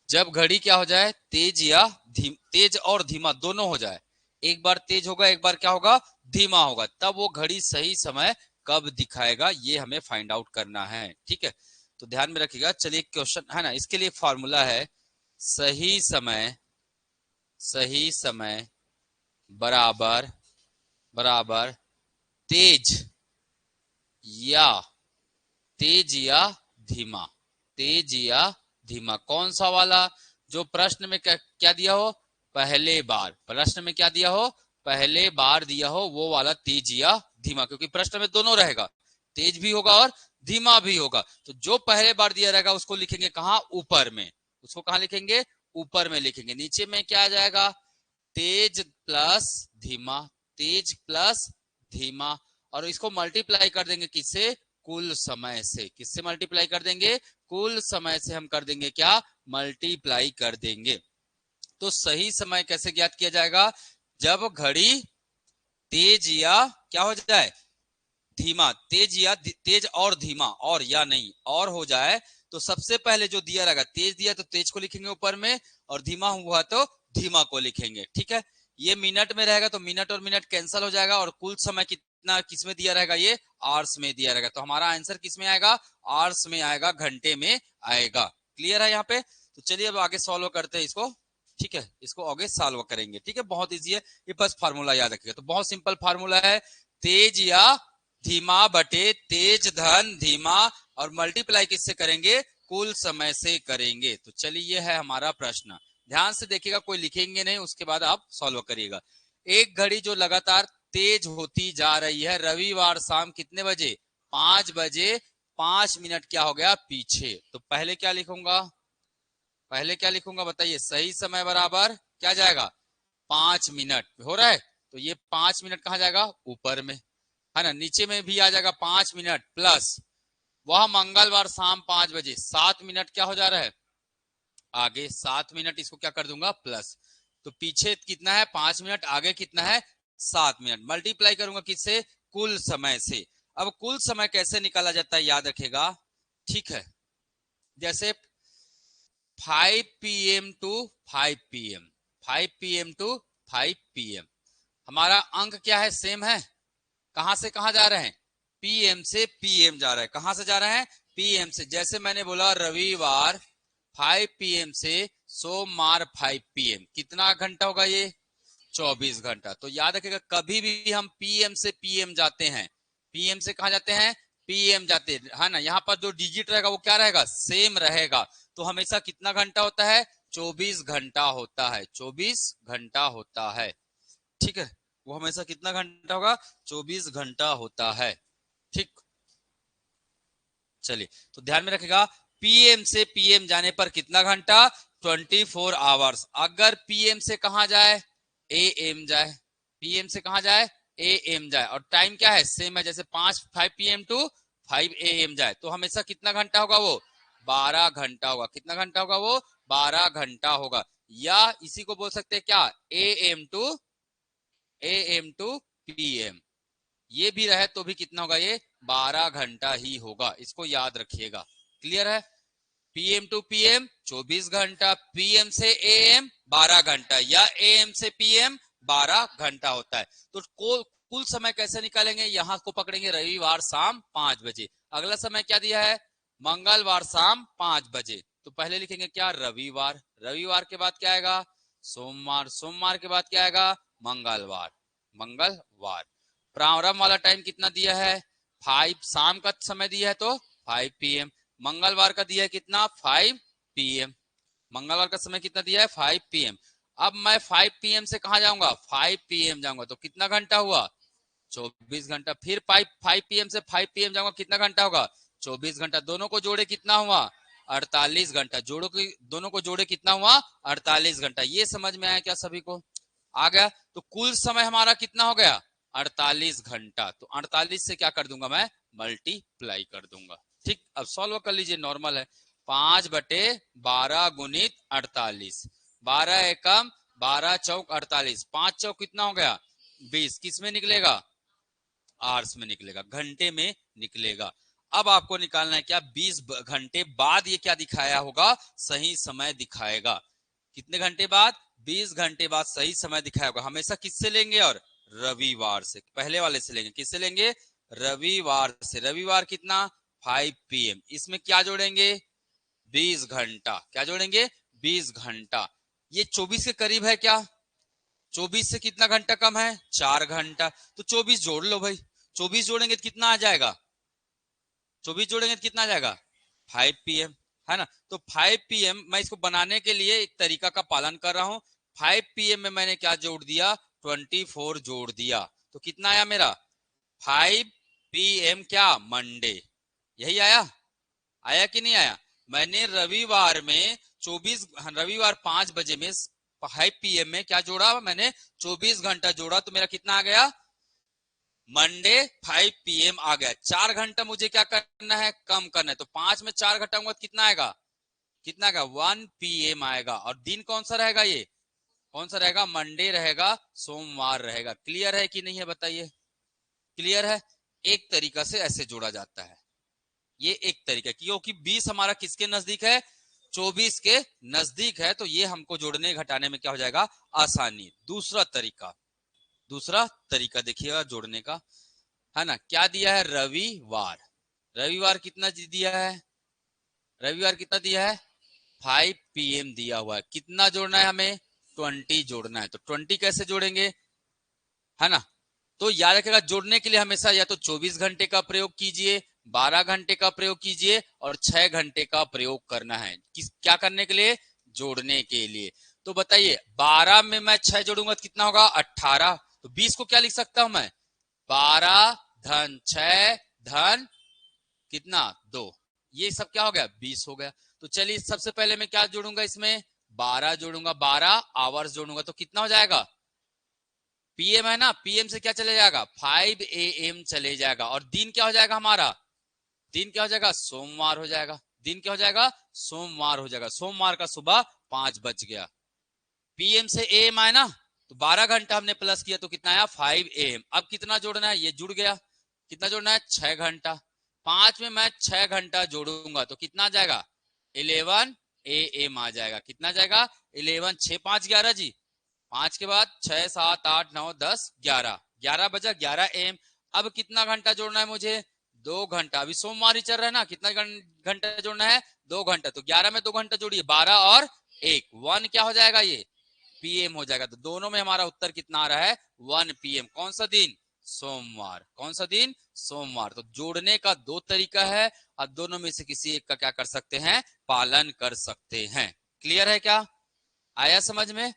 जब घड़ी क्या हो जाए, तेज या तेज और धीमा दोनों हो जाए, एक बार तेज होगा एक बार क्या होगा, धीमा होगा, तब वो घड़ी सही समय कब दिखाएगा, ये हमें फाइंड आउट करना है। ठीक है, तो ध्यान में रखिएगा। चलिए क्वेश्चन है ना, इसके लिए एक फॉर्मूला है, सही समय, सही समय बराबर बराबर तेज या धीमा, तेज या धीमा, कौन सा वाला, जो प्रश्न में क्या दिया हो, पहले बार, प्रश्न में क्या दिया हो, पहले बार दिया हो, वो वाला तेज या धीमा, क्योंकि प्रश्न में दोनों रहेगा, तेज भी होगा और धीमा भी होगा। तो जो पहले बार दिया रहेगा उसको लिखेंगे कहाँ, ऊपर में, उसको कहाँ लिखेंगे, ऊपर में लिखेंगे। नीचे में क्या आ जाएगा, तेज प्लस धीमा, तेज प्लस धीमा, और इसको मल्टीप्लाई कर देंगे किससे, कुल समय से। किससे मल्टीप्लाई कर देंगे, कुल समय से हम कर देंगे क्या, मल्टीप्लाई कर देंगे। तो सही समय कैसे ज्ञात किया जाएगा, जब घड़ी तेज या क्या हो जाए, धीमा, तेज या तेज और धीमा, और या नहीं और हो जाए, तो सबसे पहले जो दिया रहेगा, तेज दिया तो तेज को लिखेंगे ऊपर में, और धीमा हुआ तो धीमा को लिखेंगे। ठीक है, ये मिनट में रहेगा तो मिनट और मिनट कैंसिल हो जाएगा, और कुल समय कितना किसमें दिया रहेगा, ये आवर्स में दिया रहेगा, तो हमारा आंसर किसमें आएगा, आवर्स में आएगा, घंटे में आएगा। क्लियर है यहाँ पे। तो चलिए अब आगे सॉल्व करते हैं इसको। ठीक है, इसको आगे सॉल्व करेंगे। ठीक है, बहुत इजी है, ये बस फार्मूला याद रखिएगा। तो बहुत सिंपल फार्मूला है, तेज या धीमा बटे तेज धन धीमा, और मल्टीप्लाई किससे करेंगे, कुल समय से करेंगे। तो चलिए ये है हमारा प्रश्न, ध्यान से देखिएगा, कोई लिखेंगे नहीं, उसके बाद आप सॉल्व करिएगा। एक घड़ी जो लगातार तेज होती जा रही है, रविवार शाम कितने बजे, 5 बजे 5 मिनट क्या हो गया पीछे। तो पहले क्या लिखूंगा, पहले क्या लिखूंगा बताइए, सही समय बराबर क्या जाएगा, 5 मिनट हो रहा है, तो ये 5 मिनट कहाँ जाएगा, ऊपर में, है ना, नीचे में भी आ जाएगा 5 मिनट प्लस, वह मंगलवार शाम 5 बजे 7 मिनट क्या हो जा रहा है, आगे 7 मिनट, इसको क्या कर दूंगा प्लस, तो पीछे कितना है 5 मिनट, आगे कितना है 7 मिनट, मल्टीप्लाई करूंगा किससे, कुल समय से। अब कुल समय कैसे निकाला जाता है याद रखेगा। ठीक है, जैसे 5 PM to 5 PM, 5 PM to 5 PM, हमारा अंक क्या है, सेम है, कहां से कहां जा रहे हैं, पीएम से पीएम जा रहा है, कहां से जा रहे हैं, पीएम से। जैसे मैंने बोला रविवार 5 PM से सोमवार 5 PM, कितना घंटा होगा ये, 24 घंटा। तो याद रखिएगा, कभी भी हम पीएम से पीएम जाते हैं, पीएम से कहा जाते हैं, पीएम जाते है ना, यहाँ पर जो डिजिट रहेगा वो क्या रहेगा, सेम रहेगा। तो हमेशा कितना घंटा होता है, 24 घंटा होता है, 24 घंटा होता है। ठीक है, वो हमेशा कितना घंटा होगा, 24 घंटा होता है। ठीक, चलिए तो ध्यान में रखेगा, पीएम से पीएम जाने पर कितना घंटा, 24 आवर्स। अगर पीएम से कहा जाए, एएम जाए, पीएम से कहा जाए, एएम जाए, और टाइम क्या है, सेम है, जैसे 5 PM टू 5 AM जाए, तो हमेशा कितना घंटा होगा वो, 12 घंटा होगा। कितना घंटा होगा वो, 12 घंटा होगा। या इसी को बोल सकते हैं क्या, एएम टू पीएम, ये भी रहे तो भी कितना होगा, ये 12 घंटा ही होगा, इसको याद रखिएगा। क्लियर है, पीएम टू पीएम 24 घंटा, पीएम से एएम 12 घंटा, या एएम से पीएम 12 घंटा होता है। तो कुल समय कैसे निकालेंगे, यहां को पकड़ेंगे रविवार शाम 5 बजे, अगला समय क्या दिया है, मंगलवार शाम 5 बजे, तो पहले लिखेंगे क्या, रविवार, रविवार के बाद क्या आएगा, सोमवार, सोमवार के बाद क्या आएगा, मंगलवार, मंगलवार। प्रारंभ वाला टाइम कितना दिया है, 5, शाम का समय दिया है तो 5 PM, मंगलवार का दिया है कितना, 5 PM, मंगलवार का समय कितना दिया है, 5 PM। अब मैं 5 PM से कहा जाऊंगा, 5 PM जाऊंगा, तो कितना घंटा हुआ, 24 घंटा। फिर 5 PM से 5 PM जाऊंगा, कितना घंटा होगा, 24 घंटा। दोनों को जोड़े कितना हुआ, 48 घंटा। जोड़ो की दोनों को जोड़े कितना हुआ, 48 घंटा। ये समझ में आया क्या सभी को, आ गया। तो कुल समय हमारा कितना हो गया, 48 घंटा। तो 48 से क्या कर दूंगा मैं, मल्टीप्लाई कर दूंगा। ठीक, अब सॉल्व कर लीजिए, नॉर्मल है, 5/12 गुणित 48, 12 एकम 12 चौक 48, 5 चौक कितना हो गया, 20, किस में निकलेगा, आवर्स में निकलेगा, घंटे में निकलेगा। अब आपको निकालना है क्या, 20 घंटे बाद ये क्या दिखाया होगा, सही समय दिखाएगा। कितने घंटे बाद, 20 घंटे बाद सही समय दिखाया होगा। हमेशा किससे लेंगे, और रविवार से, पहले वाले से लेंगे। किससे लेंगे, रविवार से। रविवार कितना, 5 PM। इसमें क्या जोड़ेंगे, 20 घंटा। क्या जोड़ेंगे, 20 घंटा। ये 24 के करीब है क्या, 24 से कितना घंटा कम है, 4 घंटा। तो 24 जोड़ लो भाई, 24 जोड़ेंगे तो कितना आ जाएगा, 24 जोड़ेंगे तो कितना आ जाएगा, 5 PM, है ना। तो 5 PM मैं इसको बनाने के लिए एक तरीका का पालन कर रहा हूं। 5 PM में मैंने क्या जोड़ दिया, 24 जोड़ दिया। तो कितना आया मेरा, 5 PM क्या, मंडे। यही आया, आया कि नहीं आया। मैंने रविवार में 24, रविवार 5 बजे में 5 PM में क्या जोड़ा, मैंने 24 घंटा जोड़ा। तो मेरा कितना आ गया, मंडे 5 PM आ गया। 4 घंटा मुझे क्या करना है, कम करना है। तो 5 में 4 घटाऊंगा तो कितना आएगा, कितना आएगा, 1 PM आएगा। और दिन कौन सा रहेगा, ये कौन सा रहेगा, मंडे रहेगा, सोमवार रहेगा। क्लियर है कि नहीं है, बताइए। क्लियर है। एक तरीका से ऐसे जोड़ा जाता है, ये एक तरीका, क्योंकि 20 हमारा किसके नजदीक है, 24 के नजदीक है। तो ये हमको जोड़ने घटाने में क्या हो जाएगा, आसानी। दूसरा तरीका, दूसरा तरीका देखिएगा जोड़ने का, है ना। क्या दिया है, रविवार। रविवार कितना दिया है, रविवार कितना दिया है, 5 PM दिया हुआ है। कितना जोड़ना है हमें, 20 जोड़ना है। तो 20 कैसे जोड़ेंगे, है ना। तो याद रखिएगा, जोड़ने के लिए हमेशा या तो 24 घंटे का प्रयोग कीजिए, 12 घंटे का प्रयोग कीजिए, और 6 घंटे का प्रयोग करना है। किस, क्या करने के लिए, जोड़ने के लिए। तो बताइए, 12 में मैं 6 जोड़ूंगा तो कितना होगा, 18। तो 20 को क्या लिख सकता हूं मैं, 12 धन 6 धन कितना, 2। ये सब क्या हो गया, 20 हो गया। तो चलिए सबसे पहले मैं क्या जोड़ूंगा, इसमें 12 जोड़ूंगा, 12 आवर्स जोड़ूंगा। तो कितना हो जाएगा, PM है ना, PM से क्या चले जाएगा, 5 AM चले जाएगा। और दिन क्या हो जाएगा हमारा, दिन क्या हो जाएगा, सोमवार हो जाएगा। दिन क्या हो जाएगा, सोमवार हो जाएगा। सोमवार का सुबह 5 बज गया। PM से AM आए ना, तो 12 घंटा हमने प्लस किया तो कितना आया, 5 AM। अब कितना जोड़ना है, ये जुड़ गया। कितना जोड़ना है, 6 घंटा। 5 में मैं 6 घंटा जोड़ूंगा तो कितना आ जाएगा, 11 AM आ जाएगा। कितना जाएगा, 11, 6 5 11 जी। 5 के बाद 6 7 8 9 10 11, 11 बजा, 11 AM। अब कितना घंटा जोड़ना है मुझे, 2 घंटा। अभी सोमवार ही चल रहा है ना, कितना घंटा जोड़ना है, 2 घंटा। तो 11 में 2 घंटा जोड़िए, 12 और 1, 1 क्या हो जाएगा, ये PM हो जाएगा। तो दोनों में हमारा उत्तर कितना आ रहा है, 1 PM। कौन सा दिन, सोमवार। कौन सा दिन, सोमवार। तो जोड़ने का 2 तरीका है, और दोनों में से किसी एक का क्या कर सकते हैं, पालन कर सकते हैं। क्लियर है क्या, आया समझ में।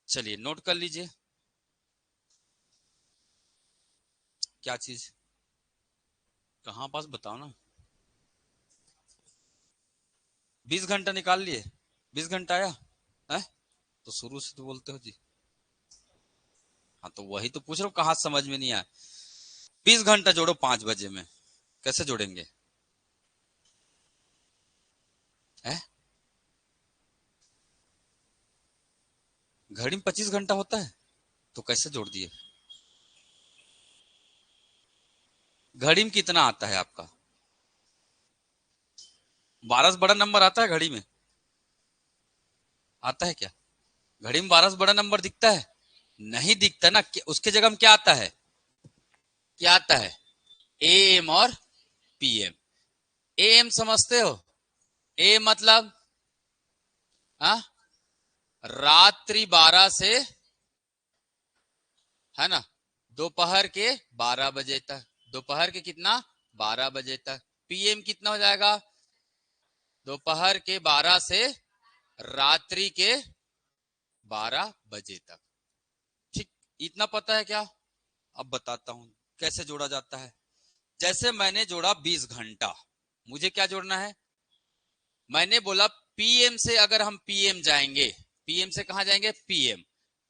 चलिए नोट कर लीजिए, क्या चीज, कहां पास बताओ ना। 20 घंटा निकाल लिए, 20 घंटा आया है, तो शुरू से तो बोलते हो जी। हाँ तो वही तो पूछ रहा हूँ, कहाँ समझ में नहीं आया। 20 घंटा जोड़ो 5 बजे में, कैसे जोड़ेंगे, है घड़ी में 25 घंटा होता है, तो कैसे जोड़ दिए। घड़ी में कितना आता है आपका, 12 से बड़ा नंबर आता है घड़ी में, आता है क्या, घड़ी में 12 से बड़ा नंबर दिखता है, नहीं दिखता ना। उसके जगह में क्या आता है, क्या आता है, AM और PM। AM समझते हो, ए मतलब, हाँ, रात्रि 12 से, है ना, दोपहर के 12 बजे तक। दोपहर के कितना, 12 बजे तक। PM कितना हो जाएगा, दोपहर के 12 से रात्रि के 12 बजे तक। ठीक, इतना पता है क्या। अब बताता हूं कैसे जोड़ा जाता है। जैसे मैंने जोड़ा 20 घंटा, मुझे क्या जोड़ना है, मैंने बोला PM से अगर हम PM जाएंगे, PM से कहा जाएंगे, PM।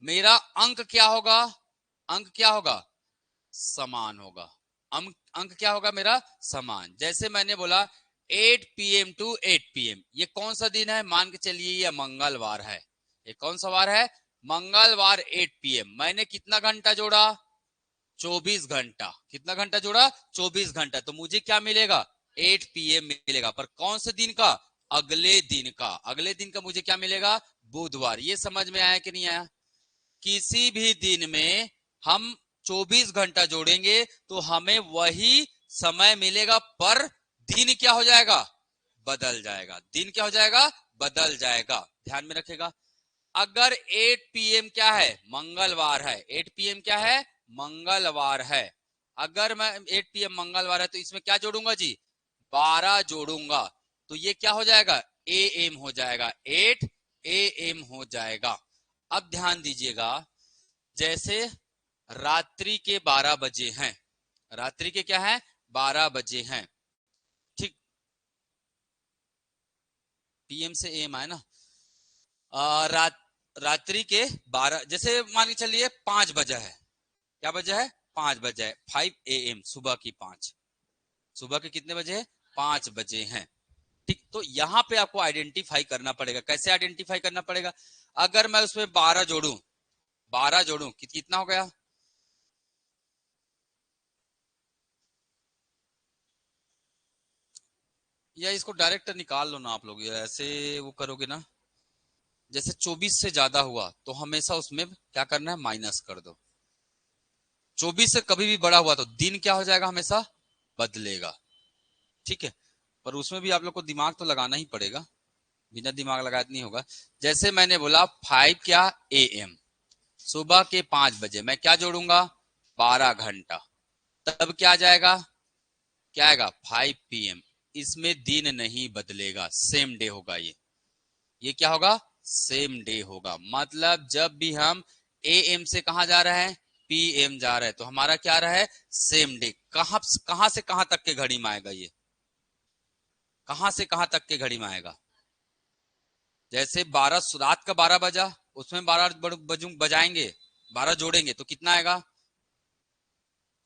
मेरा अंक क्या होगा, अंक क्या होगा, समान होगा। अंक क्या होगा मेरा, समान। जैसे मैंने बोला 8 PM टू 8 PM, ये कौन सा दिन है, मान के चलिए ये मंगलवार है। ये कौन सा वार है, मंगलवार 8 PM। मैंने कितना घंटा जोड़ा, 24 घंटा। कितना घंटा जोड़ा? 24 घंटा। तो मुझे क्या मिलेगा? 8 PM मिलेगा। पर कौन से दिन का? अगले दिन का। अगले दिन का मुझे क्या मिलेगा? बुधवार। ये समझ में आया कि नहीं आया? किसी भी दिन में हम 24 घंटा जोड़ेंगे तो हमें वही समय मिलेगा, पर दिन क्या हो जाएगा? बदल जाएगा। दिन क्या हो जाएगा? बदल जाएगा। ध्यान में रखेगा। अगर 8 PM क्या है? मंगलवार है। 8 PM क्या है? मंगलवार है। अगर मैं 8 PM मंगलवार है तो इसमें क्या जोड़ूंगा जी? 12 जोड़ूंगा। तो ये क्या हो जाएगा? AM हो जाएगा। 8 AM हो जाएगा। अब ध्यान दीजिएगा, जैसे रात्रि के 12 बजे हैं। रात्रि के क्या है? 12 बजे हैं। ठीक, PM से AM आए ना। रात्रि के 12, जैसे मान के चलिए 5 बजे है। क्या बजे है? 5 बजे है। 5 AM, सुबह की 5। सुबह के कितने बजे है? 5 बजे हैं। ठीक, तो यहां पे आपको आइडेंटिफाई करना पड़ेगा। कैसे आइडेंटिफाई करना पड़ेगा? अगर मैं उसमें 12 जोड़ू, 12 जोड़ू, कितना हो गया? या इसको डायरेक्ट निकाल लो ना आप लोग, ऐसे वो करोगे ना। जैसे 24 से ज्यादा हुआ तो हमेशा उसमें क्या करना है? माइनस कर दो। 24 से कभी भी बड़ा हुआ तो दिन क्या हो जाएगा? हमेशा बदलेगा। ठीक है, पर उसमें भी आप लोग को दिमाग तो लगाना ही पड़ेगा। बिना दिमाग लगाए नहीं होगा। जैसे मैंने बोला 5 क्या? AM, सुबह के 5 बजे। मैं क्या जोड़ूंगा? 12 घंटा। तब क्या आ जाएगा? क्या आएगा? 5 PM। इसमें दिन नहीं बदलेगा, सेम डे होगा ये क्या होगा? सेम डे होगा। मतलब जब भी हम AM से कहा जा रहे हैं? PM जा रहे हैं, तो हमारा क्या रहा है? Same day. कहां से कहां तक के घड़ी में आएगा ये? कहां से कहां तक के घड़ी में आएगा? जैसे 12, रात का 12 बजा, उसमें 12 बजाएंगे, 12 जोड़ेंगे तो कितना आएगा?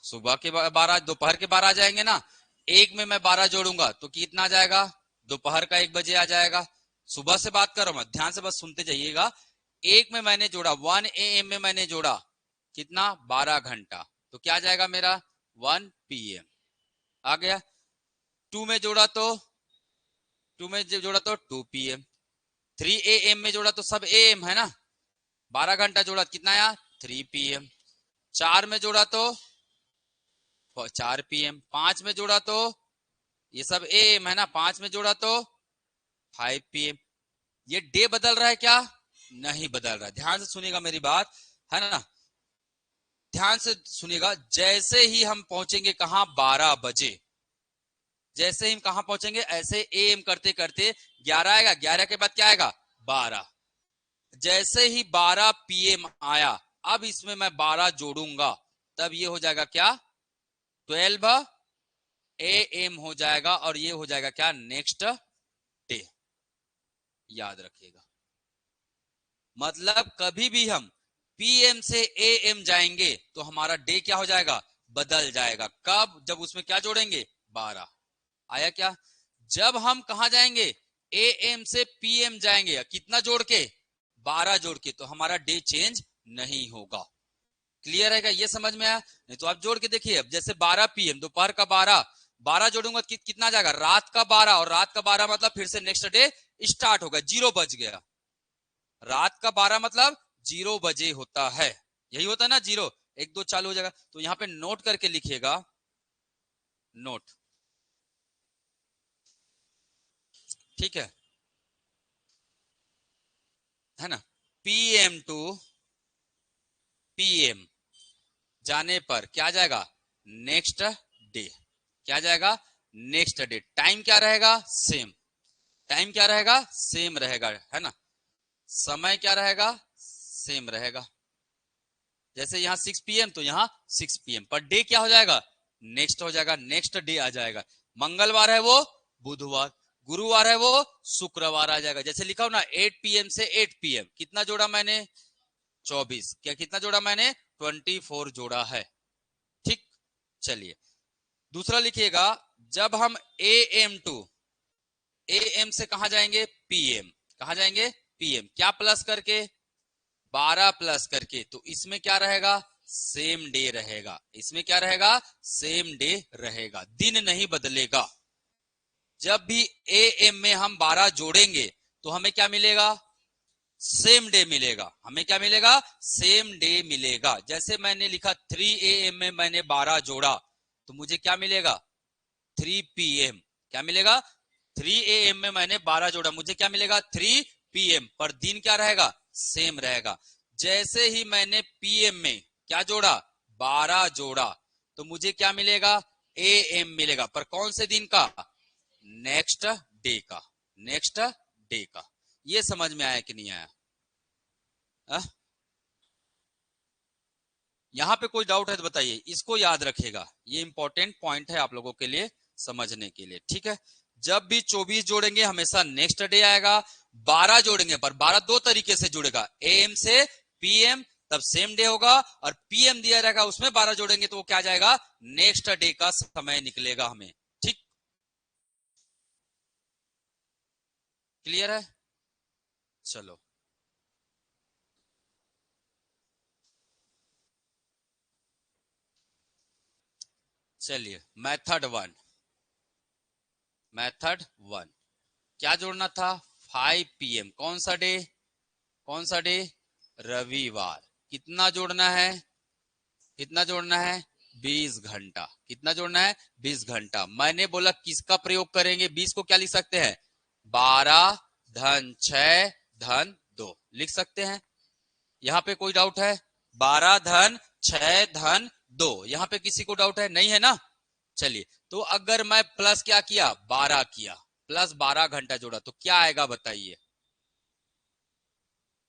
सुबह के 12, दोपहर के 12 आ जाएंगे ना। एक में मैं 12 जोड़ूंगा तो कितना आ जाएगा? दोपहर का 1 बजे आ जाएगा। सुबह से बात कर रहा हूं मैं, ध्यान से बस सुनते जाइएगा। एक में मैंने जोड़ा, 1 AM में मैंने जोड़ा, कितना? 12 घंटा। तो क्या आ जाएगा मेरा? 1 PM आ गया। 2 में जोड़ा तो 2 PM। 3 AM में जोड़ा तो सब AM है ना। 12 घंटा जोड़ा, कितना आया? 3 PM। 4 में जोड़ा तो 4 PM। 5 में जोड़ा तो ये सब AM है ना। 5 में जोड़ा तो 5 PM। ये डे बदल रहा है क्या? नहीं बदल रहा है। ध्यान से सुनिएगा मेरी बात, है ना। ध्यान से सुनिएगा। जैसे ही हम पहुंचेंगे कहां? 12 बजे। जैसे ही हम कहां पहुंचेंगे, ऐसे AM करते करते 11 आएगा। 11 के बाद क्या आएगा? 12। जैसे ही 12 PM आया, अब इसमें मैं 12 जोड़ूंगा, तब ये हो जाएगा क्या? 12 AM हो जाएगा। और ये हो जाएगा क्या? Next day. याद रखिएगा। मतलब कभी भी हम PM से AM जाएंगे तो हमारा डे क्या हो जाएगा? बदल जाएगा। कब? जब उसमें क्या जोड़ेंगे? 12। आया क्या? जब हम कहा जाएंगे? AM से PM जाएंगे, कितना जोड़ के? 12 जोड़ के, तो हमारा डे चेंज नहीं होगा। क्लियर है क्या? ये समझ में आया? नहीं तो आप जोड़ के देखिए। अब जैसे 12 PM, दोपहर का 12, 12 जोड़ूंगा तो कितना जाएगा? रात का 12, और रात का 12 मतलब फिर से नेक्स्ट डे स्टार्ट होगा। 0 बज गया। रात का 12 मतलब 0 बजे होता है। यही होता है ना, 0, 1 2 चालू हो जाएगा। तो यहाँ पे नोट करके लिखिएगा। नोट, ठीक है ना। PM टू PM जाने पर क्या जाएगा? Next day. क्या जाएगा? Next day. टाइम क्या रहेगा? सेम। टाइम क्या रहेगा? सेम रहेगा, है ना। समय क्या रहेगा? सेम रहेगा। जैसे यहाँ 6 PM तो यहाँ 6 PM, पर डे क्या हो जाएगा? नेक्स्ट हो जाएगा। नेक्स्ट डे आ जाएगा। मंगलवार है वो बुधवार, गुरुवार है वो शुक्रवार आ जाएगा। जैसे लिखा हो ना, 8 PM से 8 PM, कितना जोड़ा मैंने? 24। क्या कितना जोड़ा मैंने? 24 जोड़ा है। ठीक, चलिए दूसरा लिखिएगा। जब हम AM टू AM से कहा जाएंगे? PM। कहा जाएंगे? PM। क्या प्लस करके? 12 प्लस करके। तो इसमें क्या रहेगा? सेम डे रहेगा। इसमें क्या रहेगा? सेम डे रहेगा, दिन नहीं बदलेगा। जब भी ए एम में हम 12 जोड़ेंगे तो हमें क्या मिलेगा? सेम डे मिलेगा। हमें क्या मिलेगा? सेम डे मिलेगा। जैसे मैंने लिखा 3 AM में मैंने 12 जोड़ा तो मुझे क्या मिलेगा? 3 PM। क्या मिलेगा? 3 AM में मैंने 12 जोड़ा, मुझे क्या मिलेगा? 3 PM। पर दिन क्या रहेगा? सेम रहेगा। जैसे ही मैंने PM में क्या जोड़ा? 12 जोड़ा तो मुझे क्या मिलेगा? AM मिलेगा। पर कौन से दिन का? नेक्स्ट डे का। नेक्स्ट डे का। ये समझ में आया कि नहीं आया? आ? यहां पे कोई डाउट है तो बताइए। इसको याद रखेगा, ये इंपॉर्टेंट पॉइंट है आप लोगों के लिए समझने के लिए, ठीक है। जब भी 24 जोड़ेंगे हमेशा नेक्स्ट डे आएगा। 12 जोड़ेंगे पर 12 दो तरीके से जुड़ेगा, AM से PM, तब सेम डे होगा। और PM दिया रहेगा उसमें 12 जोड़ेंगे तो वो क्या जाएगा? नेक्स्ट डे का समय निकलेगा हमें। ठीक, क्लियर है? चलो चलिए, मेथड 1। मेथड 1 क्या जोड़ना था? 5 PM। कौन सा डे? कौन सा डे? रविवार। कितना जोड़ना है? कितना जोड़ना है? 20 घंटा। कितना जोड़ना है? 20 घंटा। मैंने बोला किसका प्रयोग करेंगे? 20 को क्या लिख सकते हैं? 12 धन 6 धन 2 लिख सकते हैं। यहां पे कोई डाउट है? 12 धन 6 धन 2, यहां पे किसी को डाउट है? नहीं है ना? चलिए, तो अगर मैं प्लस क्या किया? 12 किया, प्लस 12 घंटा जोड़ा तो क्या आएगा बताइए?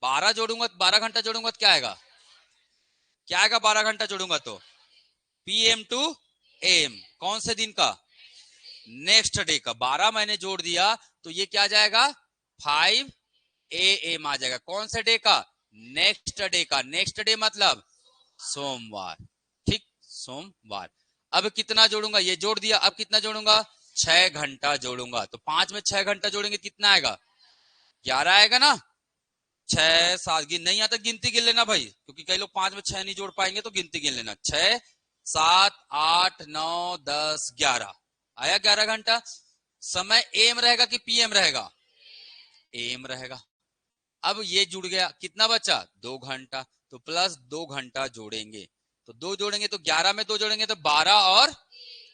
12 जोड़ूंगा, 12 घंटा जोड़ूंगा तो क्या आएगा? क्या आएगा 12 घंटा जोड़ूंगा तो? PM to AM। कौन से दिन का? नेक्स्ट डे का। 12 मैंने जोड़ दिया तो ये क्या जाएगा? 5 AM आ जाएगा। कौन से डे का? नेक्स्ट डे का। नेक्स्ट डे मतलब सोमवार। ठीक, सोमवार। अब कितना जोड़ूंगा? ये जोड़ दिया, अब कितना जोड़ूंगा? 6 घंटा जोड़ूंगा। तो 5 में 6 घंटा जोड़ेंगे कितना आएगा? 11 आएगा ना? 6 7 गिन नहीं आता, गिनती गिन लेना भाई, क्योंकि कई लोग 5 में 6 नहीं जोड़ पाएंगे तो गिनती गिन लेना। 6 7 8 9 10 11 आया 11 घंटा। समय AM रहेगा कि PM रहेगा? AM रहेगा। अब ये जुड़ गया, कितना बचा? 2 घंटा। तो प्लस 2 घंटा जोड़ेंगे, तो 2 जोड़ेंगे तो 11 में 2 जोड़ेंगे तो 12 और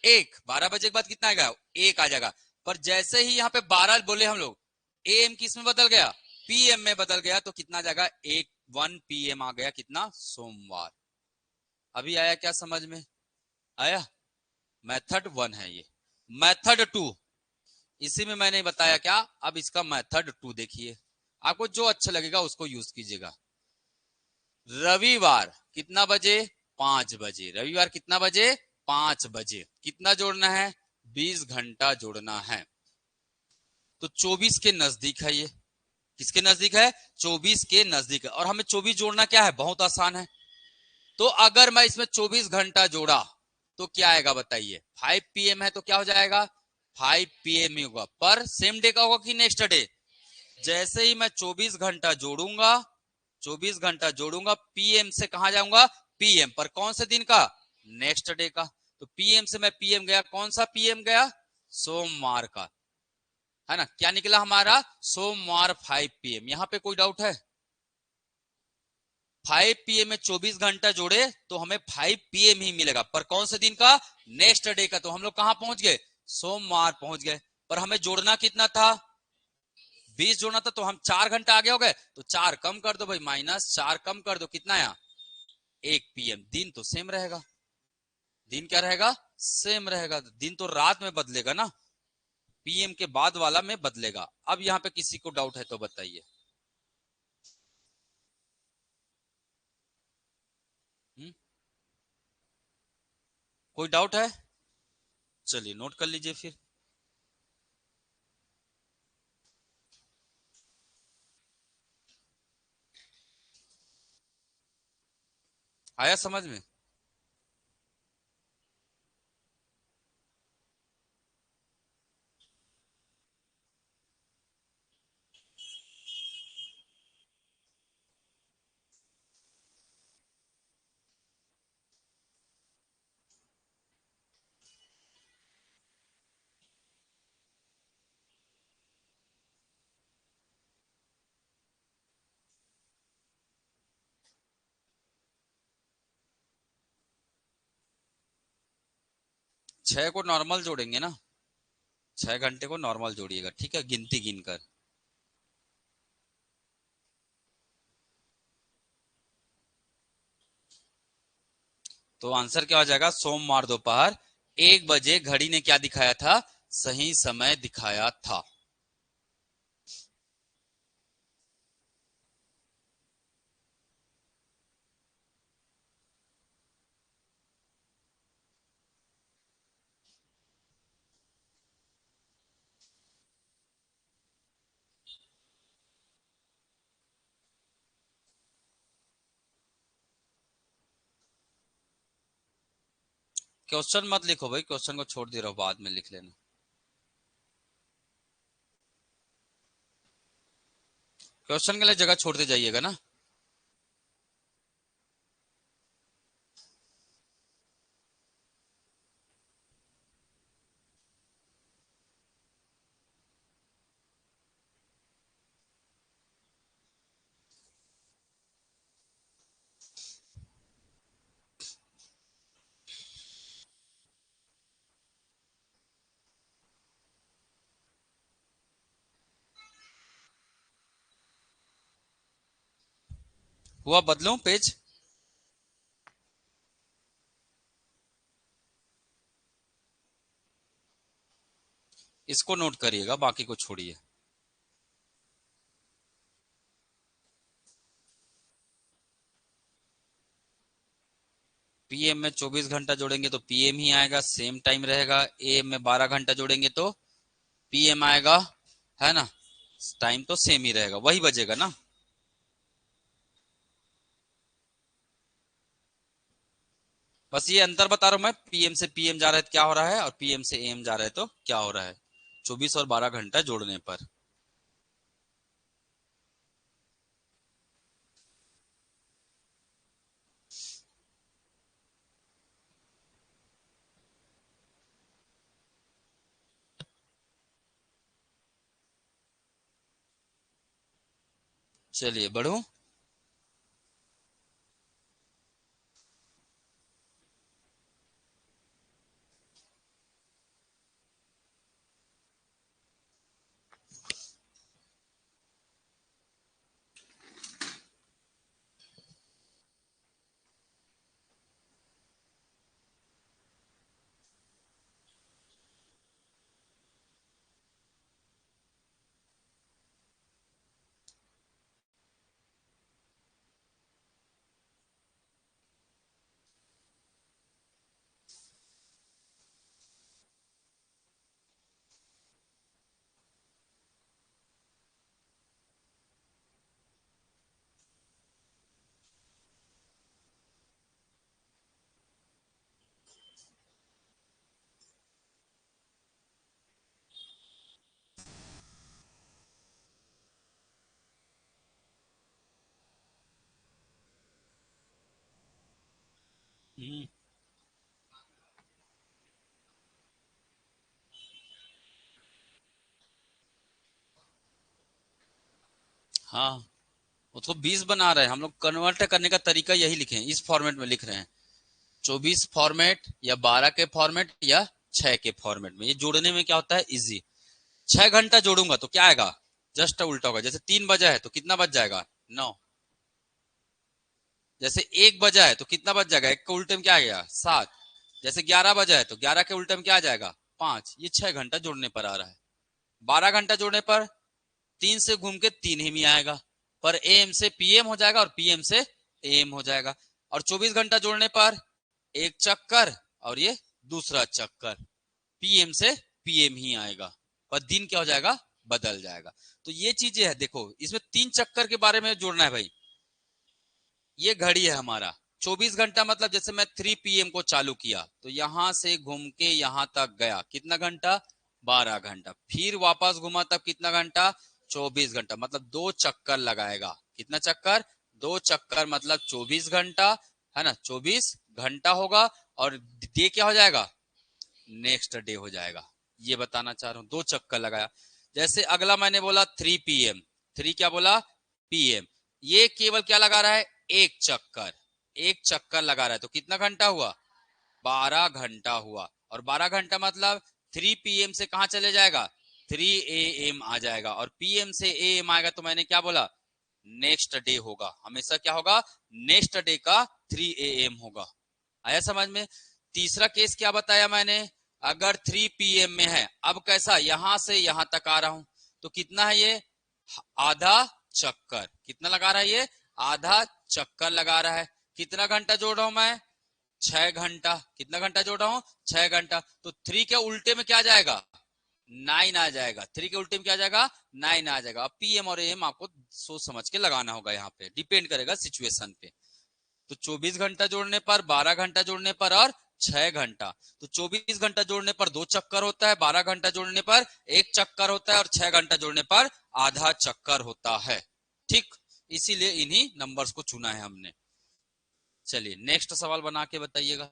1, 12 बजे के बाद कितना आएगा? 1 आ जाएगा। पर जैसे ही यहाँ पे 12 बोले हम लोग, AM किस में बदल गया? PM में बदल गया। तो कितना जाएगा? 1 PM आ गया। कितना? सोमवार। अभी आया क्या समझ में? आया? मेथड 1 है ये। मेथड 2, इसी में मैंने बताया क्या? अब इसका मेथड 2 देखिए, आपको जो अच्छा लगेगा उसको यूज कीजिएगा। रविवार कितना बजे? 5 बजे। रविवार कितना बजे? 5 बजे। कितना जोड़ना है? 20 घंटा जोड़ना है। तो 24 के नजदीक है ये। किसके नजदीक है? 24 के नजदीक है। और हमें 24 जोड़ना क्या है? बहुत आसान है। तो अगर मैं इसमें 24 घंटा जोड़ा तो क्या आएगा बताइए? 5 PM है तो क्या हो जाएगा? 5 PM ही होगा। पर सेम डे का होगा कि नेक्स्ट डे? जैसे ही मैं 24 घंटा जोड़ूंगा, 24 घंटा जोड़ूंगा, PM से कहा जाऊंगा? PM। पर कौन से दिन का? नेक्स्ट डे का। तो PM से मैं PM गया, कौन सा PM गया? सोमवार का, है ना? क्या निकला हमारा? सोमवार 5 PM। यहां पे कोई डाउट है? 5 PM में 24 घंटा जोड़े तो हमें 5 PM ही मिलेगा। पर कौन से दिन का? नेक्स्ट डे का। तो हम लोग कहां पहुंच गए? सोमवार पहुंच गए। पर हमें जोड़ना कितना था? 20 जोड़ना था। तो हम 4 घंटा आगे हो गए। तो 4 कम कर दो भाई, -4 कम कर दो, कितना आया? 1 PM। दिन तो सेम रहेगा। दिन क्या रहेगा? सेम रहेगा। दिन तो रात में बदलेगा ना, PM के बाद वाला में बदलेगा। अब यहाँ पे किसी को डाउट है तो बताइए। कोई डाउट है? चलिए नोट कर लीजिए फिर। आया समझ में? 6 को नॉर्मल जोड़ेंगे ना, 6 घंटे को नॉर्मल जोड़िएगा, ठीक है, गिनती गिनकर। तो आंसर क्या हो जाएगा, सोमवार दोपहर 1 बजे घड़ी ने क्या दिखाया था, सही समय दिखाया था। क्वेश्चन मत लिखो भाई, क्वेश्चन को छोड़ दे रहा हूं, बाद में लिख लेना। क्वेश्चन के लिए जगह छोड़ते जाइएगा ना। हुआ, बदलूं पेज? इसको नोट करिएगा, बाकी को छोड़िए। पीएम में 24 घंटा जोड़ेंगे तो पीएम ही आएगा, सेम टाइम रहेगा। एएम में 12 घंटा जोड़ेंगे तो पीएम आएगा, है ना, टाइम तो सेम ही रहेगा, वही बजेगा ना। बस ये अंतर बता रहा हूं मैं, पीएम से पीएम जा रहा है तो क्या हो रहा है, और पीएम से एएम जा रहा है तो क्या हो रहा है, 24 और 12 घंटा जोड़ने पर। चलिए बढ़ू। हाँ, वो तो 20 बना रहे हैं हम लोग, कन्वर्ट करने का तरीका यही लिखे हैं, इस फॉर्मेट में लिख रहे हैं, 24 फॉर्मेट या 12 के फॉर्मेट या 6 के फॉर्मेट में। ये जोड़ने में क्या होता है, इजी। 6 घंटा जोड़ूंगा तो क्या आएगा, जस्ट उल्टा होगा। जैसे 3 बजा है तो कितना बज जाएगा, 9। जैसे 1 बजा है तो कितना बज जाएगा, 1 के उल्टे में क्या आ गया, 7। जैसे 11 बजा है तो 11 के उल्टे में क्या आ जाएगा, 5। ये 6 घंटा जोड़ने पर आ रहा है। 12 घंटा जोड़ने पर 3 से घूम के 3 ही में आएगा, पर एएम से पीएम हो जाएगा और पीएम से एएम हो जाएगा। और 24 घंटा जोड़ने पर एक चक्कर और ये दूसरा चक्कर, पीएम से पीएम ही आएगा, पर दिन क्या हो जाएगा, बदल जाएगा। तो ये चीजें है, देखो इसमें 3 चक्कर के बारे में जोड़ना है भाई। ये घड़ी है हमारा, 24 घंटा मतलब जैसे मैं 3 PM को चालू किया तो यहां से घूम के यहां तक गया, कितना घंटा, 12 घंटा। फिर वापस घुमा तब कितना घंटा, 24 घंटा। मतलब 2 चक्कर लगाएगा, कितना चक्कर, 2 चक्कर, मतलब 24 घंटा, है ना, 24 घंटा होगा। और डे क्या हो जाएगा, नेक्स्ट डे हो जाएगा। ये बताना चाह रहा हूं, 2 चक्कर लगाया। जैसे अगला मैंने बोला 3 PM, 3 क्या बोला, पीएम। ये केवल क्या लगा रहा है, 1 चक्कर, 1 चक्कर लगा रहा है तो कितना घंटा हुआ, 12 घंटा हुआ। और 12 घंटा मतलब 3 PM से कहां चले जाएगा, 3 AM आ जाएगा, और PM से AM आएगा तो मैंने क्या बोला, नेक्स्ट डे होगा, हमेशा क्या होगा, नेक्स्ट डे का 3 AM होगा। आया समझ में। तीसरा केस क्या बताया मैंने, अगर 3 PM में है, अब कैसा, यहां से यहां तक आ रहा हूं, तो कितना है ये, आधा चक्कर, कितना लगा रहा है ये, आधा चक्कर लगा रहा है। कितना घंटा जोड़ रहा हूं मैं, 6 घंटा। कितना घंटा जोड़ रहा हूं, 6 घंटा। तो 3 के उल्टे में क्या जाएगा, 9 आ जाएगा। 3 के उल्टे में क्या जाएगा, 9 आ जाएगा। अब PM और AM आपको सोच समझ के लगाना होगा, यहाँ पे डिपेंड करेगा सिचुएशन पे। तो 24 घंटा जोड़ने पर, 12 घंटा जोड़ने पर और 6 घंटा, तो 24 घंटा जोड़ने पर 2 चक्कर होता है, 12 घंटा जोड़ने पर 1 चक्कर होता है, और 6 घंटा जोड़ने पर आधा चक्कर होता है। ठीक, इसीलिए इन्हीं नंबर्स को चुना है हमने। चलिए नेक्स्ट सवाल बना के बताइएगा।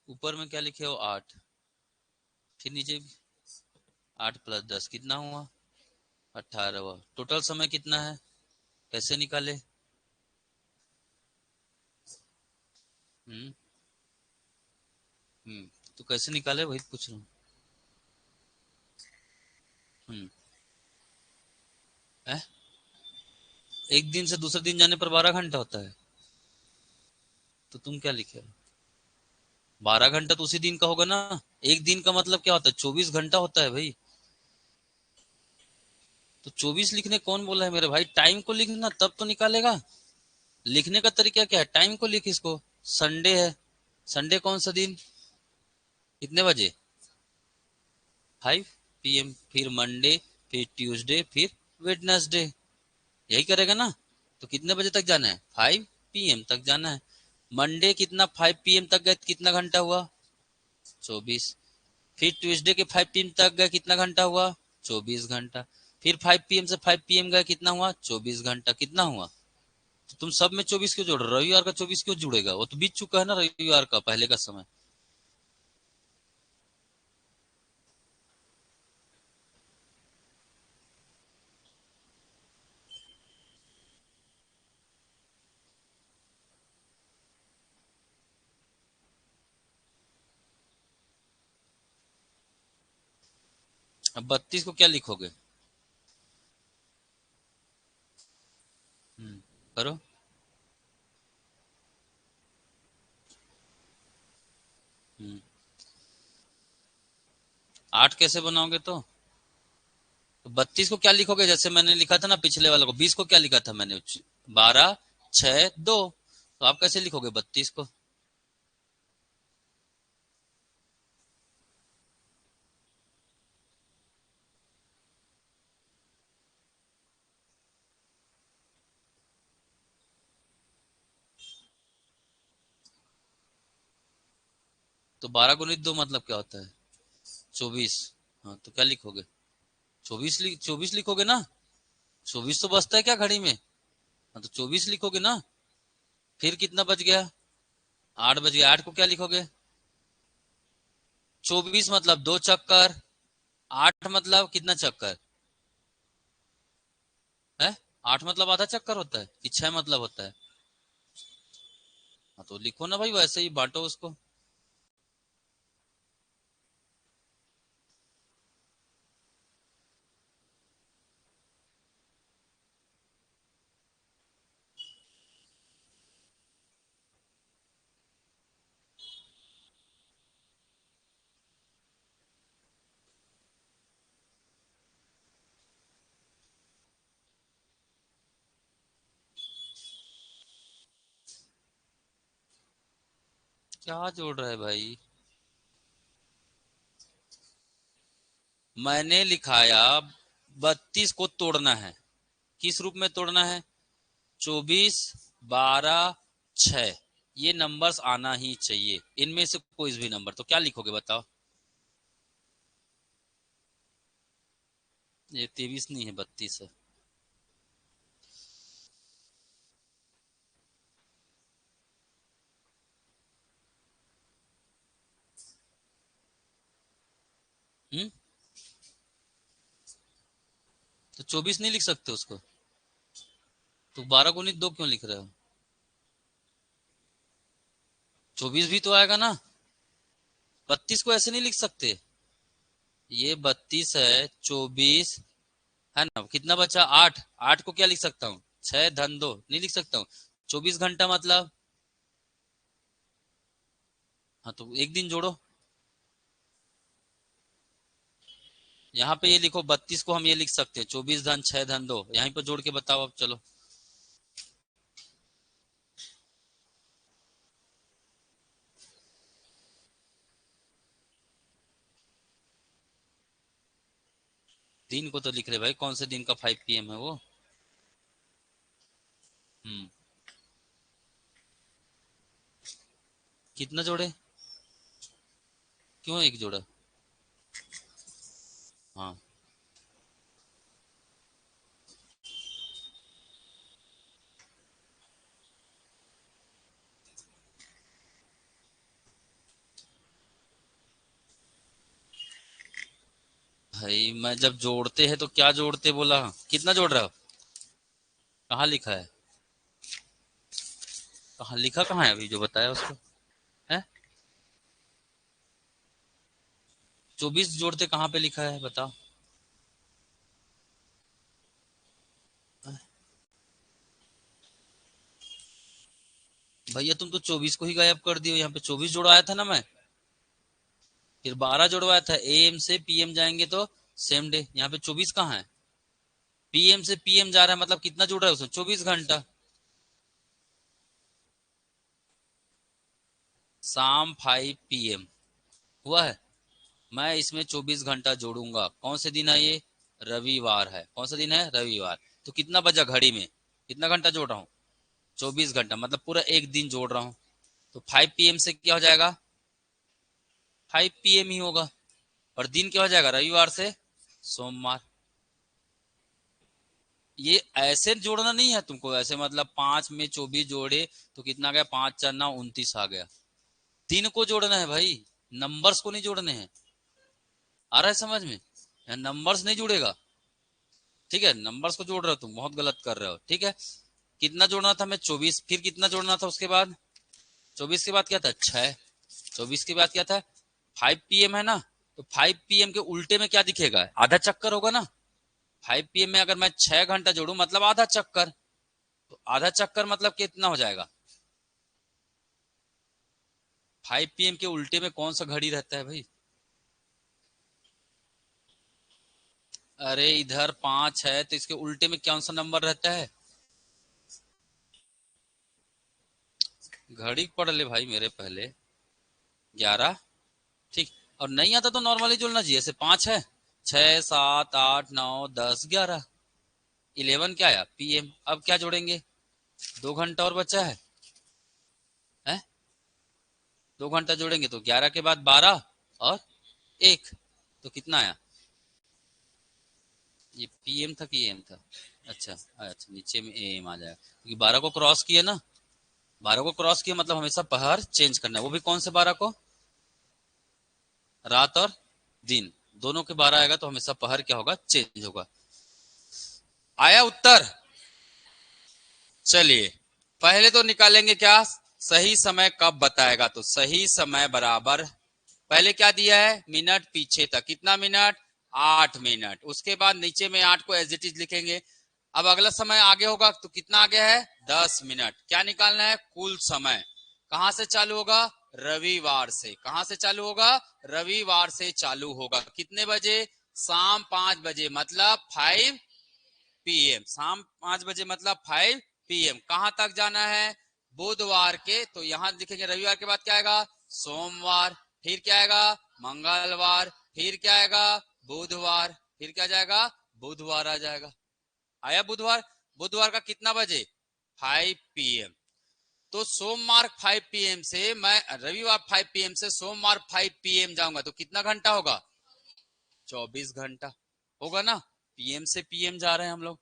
ऊपर में क्या लिखे हो, 8, फिर नीचे 8 + 10 कितना हुआ, 18 हुआ। टोटल समय कितना है, कैसे निकाले। हम्म तो कैसे निकाले वही पूछ रहा हूँ। हम्म है? एक दिन से दूसरे दिन जाने पर 12 घंटा होता है, तो तुम क्या लिखे हो, 12 घंटा तो उसी दिन का होगा ना। एक दिन का मतलब क्या होता है, 24 घंटा होता है भाई। तो 24 लिखने कौन बोला है मेरे भाई, टाइम को लिखना तब तो निकालेगा। लिखने का तरीका क्या है, टाइम को लिख इसको। संडे है, संडे कौन सा दिन, कितने बजे, 5। PM, फिर मंडे, फिर ट्यूसडे, फिर वेडनेसडे। यही करेगा ना। तो कितने बजे तक जाना है? 5 PM तक जाना है। मंडे कितना 5 PM तक गए कितना घंटा हुआ? 24। फिर ट्यूसडे के 5 PM तक गए कितना घंटा हुआ? 24 घंटा। फिर 5 PM से 5 PM गए कितना हुआ? 24 घंटा। कितना हुआ? तो तुम सब में 24 क्यों जोड़ रहे हो? रविवार का 24 क्यों जुड़ेगा? वो तो बीत चुका है ना रविवार का पहले का समय। अब 32 को क्या लिखोगे? करो। 8 कैसे बनाओगे? तो 32 को क्या लिखोगे? जैसे मैंने लिखा था ना पिछले वाले को, 20 को क्या लिखा था मैंने? 12, 6, 2। तो आप कैसे लिखोगे 32 को? तो 12 × 2 मतलब क्या होता है? 24। हाँ तो क्या लिखोगे? 24 लिखोगे ना। 24 तो बचता है क्या घड़ी में? हाँ तो 24 लिखोगे ना। फिर कितना बच गया? 8 बच गया। 8 को क्या लिखोगे? 24 मतलब 2 चक्कर। 8 मतलब कितना चक्कर है? 8 मतलब आधा चक्कर होता है कि 6 मतलब होता है? हाँ तो लिखो ना भाई, वैसे ही बांटो उसको। क्या जोड़ रहा है भाई? मैंने लिखाया 32 को तोड़ना है। किस रूप में तोड़ना है? 24, 12, 6। ये नंबर्स आना ही चाहिए, इनमें से कोई भी नंबर। तो क्या लिखोगे बताओ? ये 23 नहीं है, 32 है। हम्म। तो 24 नहीं लिख सकते उसको? तो 12 × 2 क्यों लिख रहे हो? 24 भी तो आएगा ना। 32 को ऐसे नहीं लिख सकते। ये 32 है, 24 है ना। कितना बचा? 8। 8 को क्या लिख सकता हूँ? 6 धन 2 नहीं लिख सकता हूँ। 24 घंटा मतलब। हाँ तो एक दिन जोड़ो। यहाँ पे ये लिखो 32 को हम ये लिख सकते हैं 24 धन 6 धन 2। यहीं पर जोड़ के बताओ अब, चलो। दिन को तो लिख रहे भाई, कौन से दिन का 5 PM है वो? हम्म। कितना जोड़े? क्यों एक जोड़ा? हाँ भाई, मैं जब जोड़ते हैं तो क्या जोड़ते बोला? कितना जोड़ रहा हो? कहाँ लिखा है? कहाँ लिखा, कहाँ है अभी जो बताया उसको? है 24 जोड़ते कहाँ पे लिखा है बताओ? भैया तुम तो 24 को ही गायब कर दियो। यहाँ पे 24 जोड़वाया था ना मैं। फिर 12 जोड़वाया था। AM से PM जाएंगे तो सेम डे। यहाँ पे 24 कहाँ है? PM से PM जा रहा है मतलब कितना जुड़ रहा है उसमें? 24 घंटा। शाम 5 PM हुआ है। मैं इसमें 24 घंटा जोड़ूंगा। कौन से दिन है ये? रविवार है। कौन सा दिन है? रविवार। तो कितना बजा घड़ी में? कितना घंटा जोड़ रहा हूँ? 24 घंटा, मतलब पूरा एक दिन जोड़ रहा हूँ। तो 5 PM से क्या हो जाएगा? 5 PM ही होगा। और दिन क्या हो जाएगा? रविवार से सोमवार। ये ऐसे जोड़ना नहीं है तुमको, ऐसे मतलब 5 में 24 जोड़े तो कितना गया? 5×4=29 आ गया। दिन को जोड़ना है भाई, नंबर्स को नहीं जोड़ने हैं। आ रहा है समझ में? यहाँ नंबर्स नहीं जुड़ेगा, ठीक है? नंबर्स को जोड़ रहे हो तुम, बहुत गलत कर रहे हो, ठीक है? कितना जोड़ना था? मैं 24। फिर कितना जोड़ना था उसके बाद? 24 के बाद क्या था? 6। 24 के बाद क्या था? 5 PM है ना? तो 5 PM के उल्टे में क्या दिखेगा? आधा चक्कर होगा ना। 5 PM में अगर मैं 6 घंटा जोड़ू मतलब आधा चक्कर। तो आधा चक्कर मतलब कितना हो जाएगा? 5 PM के उल्टे में कौन सा घड़ी रहता है भाई? अरे इधर 5 है तो इसके उल्टे में कौन सा नंबर रहता है? घड़ी पढ़ ले भाई मेरे पहले। 11। ठीक। और नहीं आता तो नॉर्मली जोड़ना चाहिए। जैसे 5 है, 6, 7, 8, 9, 10, 11। 11 क्या आया? PM। अब क्या जोड़ेंगे? 2 घंटा और बचा है? 2 घंटा जोड़ेंगे तो 11 के बाद 12 और 1, तो कितना आया? ये PM था कि AM था? अच्छा अच्छा, नीचे में AM आ जाएगा क्योंकि 12 को क्रॉस किया ना। 12 को क्रॉस किया मतलब हमेशा पहर चेंज करना है। वो भी कौन से 12 को? रात और दिन दोनों के 12 आएगा तो हमेशा पहर क्या होगा? चेंज होगा। आया उत्तर? चलिए पहले तो निकालेंगे क्या? सही समय कब बताएगा। तो सही समय बराबर, पहले क्या दिया है? मिनट पीछे तक। कितना मिनट? 8 मिनट। उसके बाद नीचे में 8 को एज इट इज लिखेंगे। अब अगला समय आगे होगा तो कितना आगे है? 10 मिनट। क्या निकालना है? कुल समय। कहां से चालू होगा? रविवार से। कहां से चालू होगा? रविवार से चालू होगा। कितने बजे? शाम 5 बजे, मतलब 5 PM। शाम 5 बजे मतलब 5 PM। कहां तक जाना है? बुधवार के। तो यहां लिखेंगे रविवार के बाद क्या आएगा? सोमवार। फिर क्या आएगा? मंगलवार। फिर क्या आएगा? बुधवार। फिर क्या जाएगा? बुधवार आ जाएगा। आया बुधवार? बुधवार का कितना बजे? 5 PM। तो सोमवार 5 PM से मैं रविवार 5 PM से सोमवार 5 PM जाऊंगा तो कितना घंटा होगा? 24 घंटा होगा ना। PM से PM जा रहे हैं हम लोग,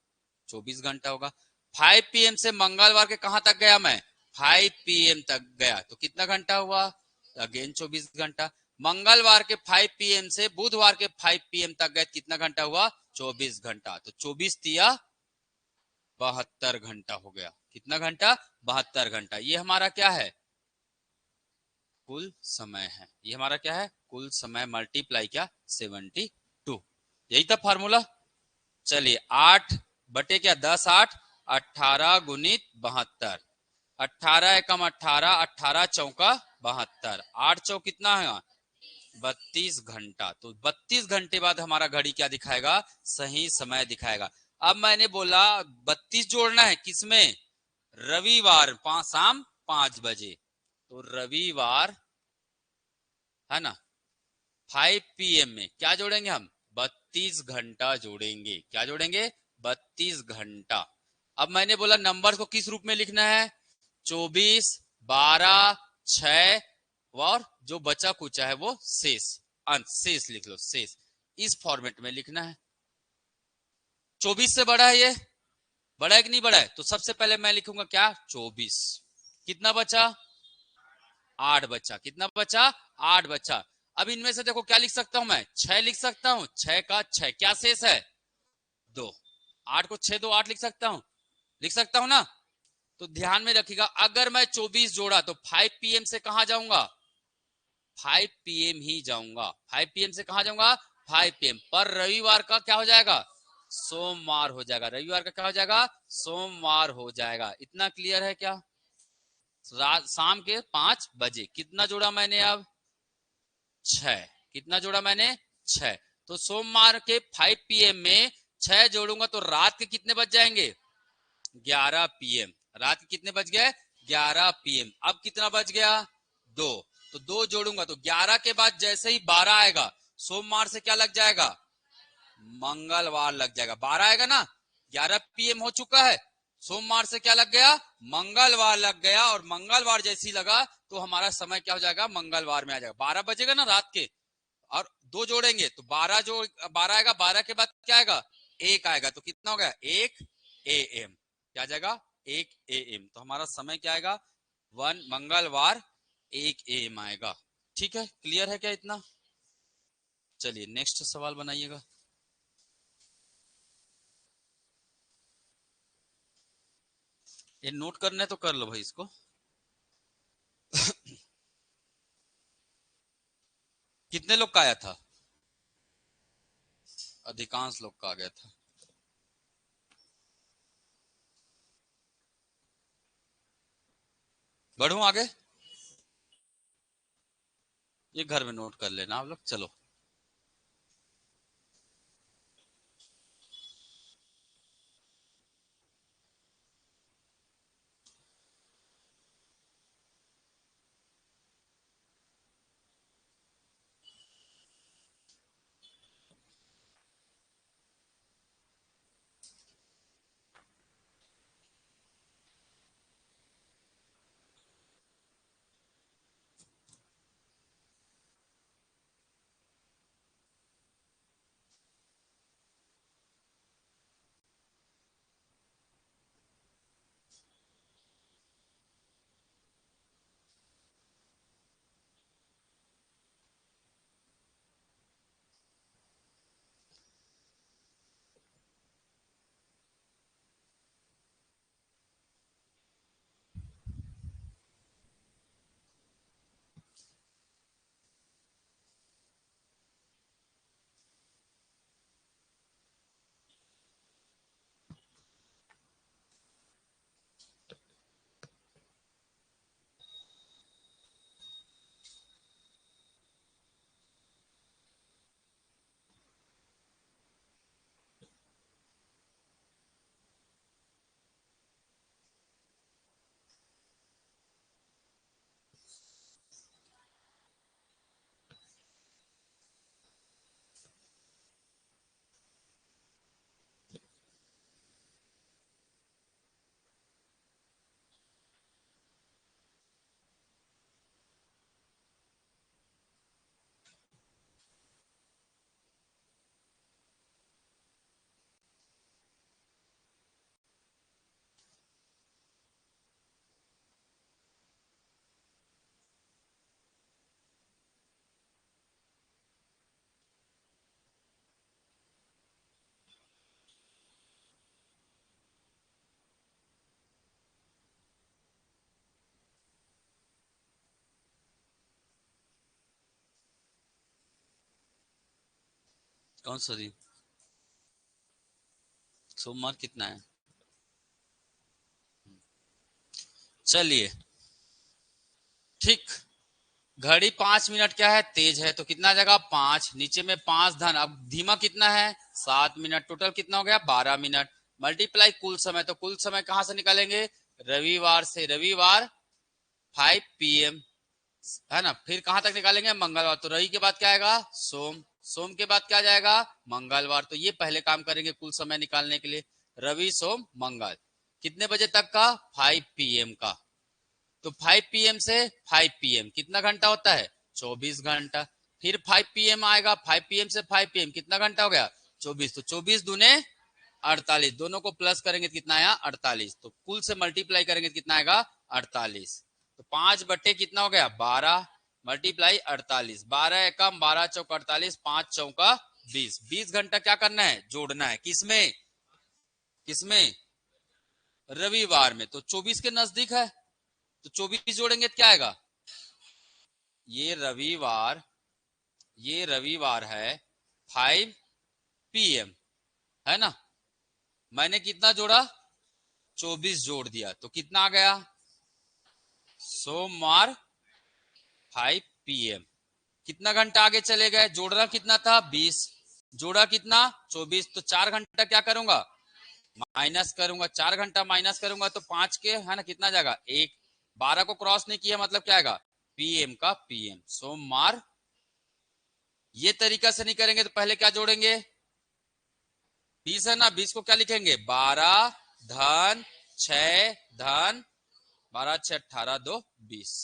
24 घंटा होगा। 5 PM से मंगलवार के कहां तक गया मैं? 5 PM तक गया तो कितना घंटा हुआ? अगेन 24 घंटा। मंगलवार के 5 PM से बुधवार के 5 PM तक गए, कितना घंटा हुआ? 24 घंटा। तो 24 × 72 घंटा हो गया। कितना घंटा? 72 घंटा। ये हमारा क्या है? कुल समय है। ये हमारा क्या है? कुल समय मल्टीप्लाई क्या? 72। यही था फार्मूला। चलिए 8 बटे क्या? 10 8 18 गुणित 72। 18 एकम 18, 18 चौका 72। 8 चौक कितना है? 32 घंटा। तो 32 घंटे बाद हमारा घड़ी क्या दिखाएगा? सही समय दिखाएगा। अब मैंने बोला 32 जोड़ना है किसमें? रविवार शाम 5 बजे। तो रविवार है ना 5 PM में क्या जोड़ेंगे हम? 32 घंटा जोड़ेंगे। क्या जोड़ेंगे? 32 घंटा। अब मैंने बोला नंबर को किस रूप में लिखना है? 24, 12, 6 और जो बचा कुचा है वो शेष, अंत शेष लिख लो, शेष। इस फॉर्मेट में लिखना है। 24 से बड़ा है ये? बड़ा है कि नहीं बड़ा है? तो सबसे पहले मैं लिखूंगा क्या? 24। कितना बचा? 8 बचा। कितना बचा? 8 बचा। अब इनमें से देखो क्या लिख सकता हूं मैं? 6 लिख सकता हूं। 6 का 6 क्या शेष है? 2। 8 को 6 2 8 लिख सकता हूं? लिख सकता हूं ना। तो ध्यान में रखिएगा अगर मैं 24 जोड़ा तो 5 PM से कहां जाऊंगा? 5 PM ही जाऊंगा। 5 PM से कहां जाऊंगा? 5 PM। पर रविवार का क्या हो जाएगा? सोमवार हो जाएगा। रविवार का क्या हो जाएगा? सोमवार हो जाएगा। इतना क्लियर है क्या? रात शाम के 5 बजे। कितना जोड़ा मैंने अब? 6। कितना जोड़ा मैंने? 6। तो सोमवार के 5 PM में 6 जोड़ूंगा तो रात के कितने बज जाएंगे? 11 PM। रात के कितने बज गए? 11 PM। अब कितना बज गया? 2। तो 2 जोड़ूंगा तो 11 के बाद जैसे ही 12 आएगा सोमवार से क्या लग जाएगा, मंगलवार लग जाएगा। 12 आएगा ना, 11 PM हो चुका है, सोमवार से क्या लग गया, मंगलवार लग गया। और मंगलवार जैसी लगा तो हमारा समय क्या हो जाएगा, मंगलवार में आ जाएगा। 12 बजेगा ना रात के, और 2 जोड़ेंगे तो 12 जो 12 आएगा, 12 के बाद क्या आएगा, 1 आएगा, तो कितना हो गया, 1 AM। क्या जाएगा, 1 AM। तो हमारा समय क्या आएगा, 1 मंगलवार 1 AM आएगा। ठीक है, क्लियर है क्या इतना? चलिए नेक्स्ट सवाल बनाइएगा। ये नोट करना है तो कर लो भाई इसको। कितने लोग का आया था, अधिकांश लोग का आ गया था। बढ़ू आगे, ये घर में नोट कर लेना आप लोग। चलो कौन सा दिन, सोमवार कितना है, चलिए ठीक। घड़ी 5 मिनट क्या है, तेज है, तो कितना जगह 5, नीचे में 5 धन। अब धीमा कितना है, 7 मिनट। टोटल कितना हो गया, 12 मिनट। मल्टीप्लाई कुल समय, तो कुल समय कहां से निकालेंगे, रविवार से। रविवार 5 PM है ना। फिर कहां तक निकालेंगे, मंगलवार। तो रवि के बाद क्या आएगा, सोम। सोम के बाद क्या जाएगा, मंगलवार। तो ये पहले काम करेंगे कुल समय निकालने के लिए, रवि सोम मंगल। कितने बजे तक का, 5 PM का। तो 5 PM से 5 PM कितना घंटा होता है, 24 घंटा। फिर 5 PM आएगा, 5 PM से 5 PM कितना घंटा हो गया, 24। तो 24 दूने 48, दोनों को प्लस करेंगे तो कितना आया, 48। तो कुल से मल्टीप्लाई करेंगे तो कितना आएगा, 48। तो 5 बटे कितना हो गया, 12, मल्टीप्लाई 48। 12 एकम 12 चौक 48, 5 चौका 20। 20 घंटा क्या करना है, जोड़ना है। किसमें, किसमें, रविवार में। तो 24 के नजदीक है, तो 24 जोड़ेंगे तो क्या आएगा, ये रविवार, ये रविवार है 5 PM, है ना। मैंने कितना जोड़ा, 24 जोड़ दिया, तो कितना आ गया, सोमवार 5 PM। कितना घंटा आगे चले गए, जोड़ना कितना था, 20, जोड़ा कितना, 24। तो 4 घंटा क्या करूंगा, माइनस करूंगा। 4 घंटा माइनस करूंगा तो 5 के है ना, कितना जाएगा, 1। 12 को क्रॉस नहीं किया, मतलब क्या आएगा, PM का PM। सोमवार ये तरीका से नहीं करेंगे तो पहले क्या जोड़ेंगे, 20 है ना, 20 को क्या लिखेंगे 12 धन 6 धन 12 6 18 2 20।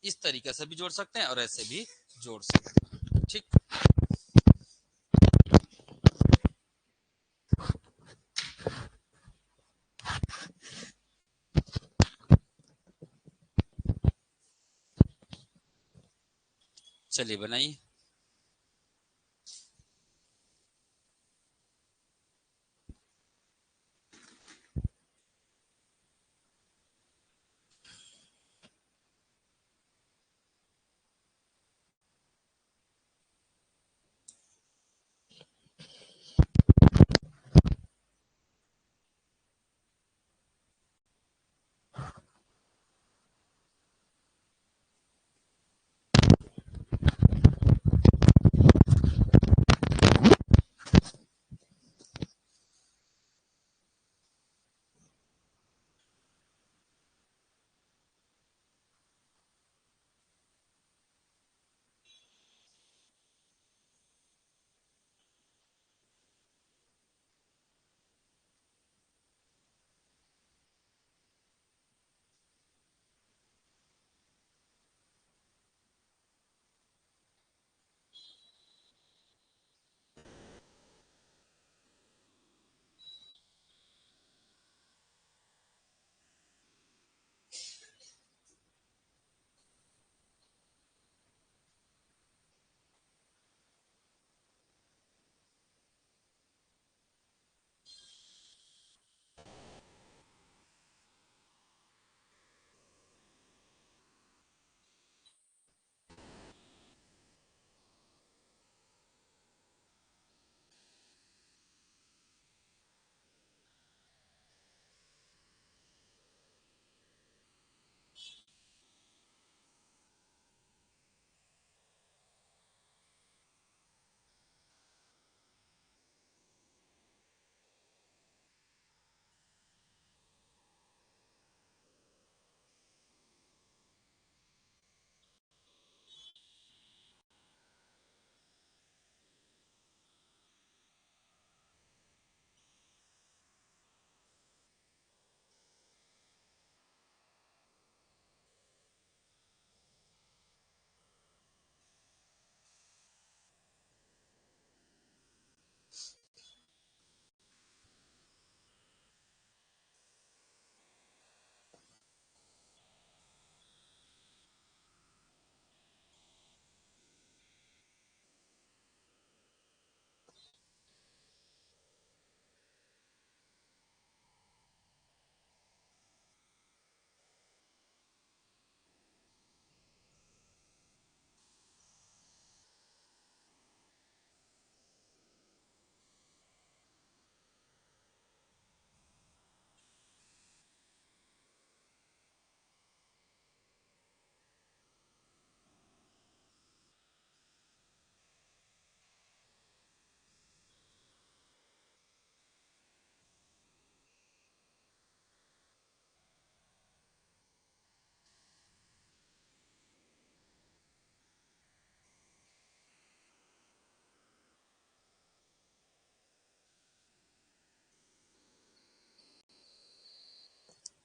इस तरीके से भी जोड़ सकते हैं और ऐसे भी जोड़ सकते हैं। ठीक, चलिए बनाइए।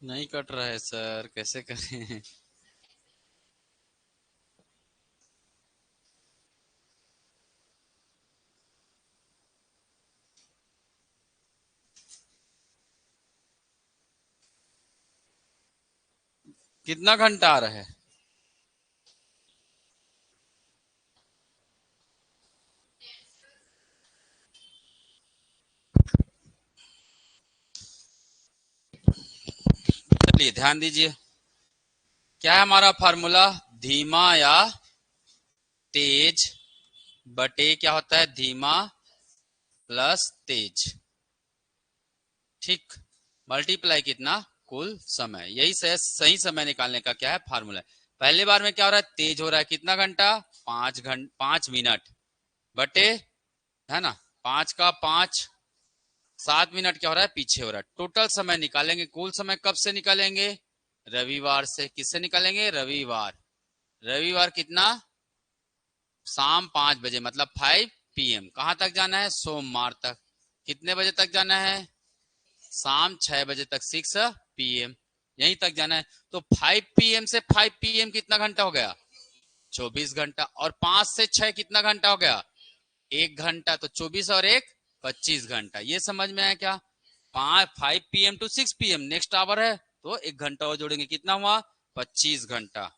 नहीं कट रहा है सर, कैसे करें। कितना घंटा आ रहा है। चलिए ध्यान दीजिए, क्या है हमारा फार्मूला, धीमा या तेज बटे क्या होता है, धीमा प्लस तेज। ठीक, मल्टीप्लाई कितना, कुल समय। यही सही समय निकालने का क्या है फार्मूला है। पहले बार में क्या हो रहा है, तेज हो रहा है कितना घंटा, 5 मिनट बटे, है ना, 5 का 5, 7 मिनट क्या हो रहा है पीछे हो रहा है। टोटल समय निकालेंगे, कुल समय कब से निकालेंगे, रविवार से। किससे निकालेंगे, रविवार। रविवार कितना, शाम 5 बजे मतलब 5 PM। कहाँ तक जाना है? सोमवार तक। कितने बजे तक जाना है? शाम 6 बजे तक, 6 PM, यहीं तक जाना है। तो 5 PM से 5 PM कितना घंटा हो गया? 24 घंटा। और 5 से 6 कितना घंटा हो गया? 1 घंटा। तो 24 और 1 25 घंटा। ये समझ में आया क्या? 5 PM to 6 PM next hour है, तो 1 घंटा और जोड़ेंगे, कितना हुआ? 25 घंटा।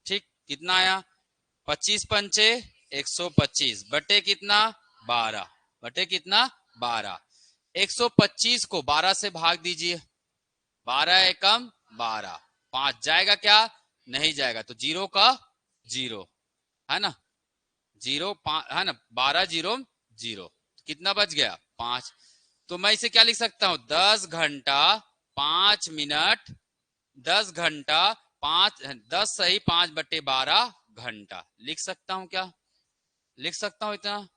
ठीक, कितना आया? 25 पंचे 125 बटे कितना? 12 बटे कितना? 12। 125 को 12 से भाग दीजिए, 12 एकम 12, 5 जाएगा क्या? नहीं जाएगा, तो 0 का 0 है ना, 0 5 है ना, 12 0 0, कितना बच गया? 5। तो मैं इसे क्या लिख सकता हूं? 10 घंटा 5 मिनट, 10 घंटा 5, 10 सही 5 बटे 12 घंटा लिख सकता हूं क्या? लिख सकता हूं इतना।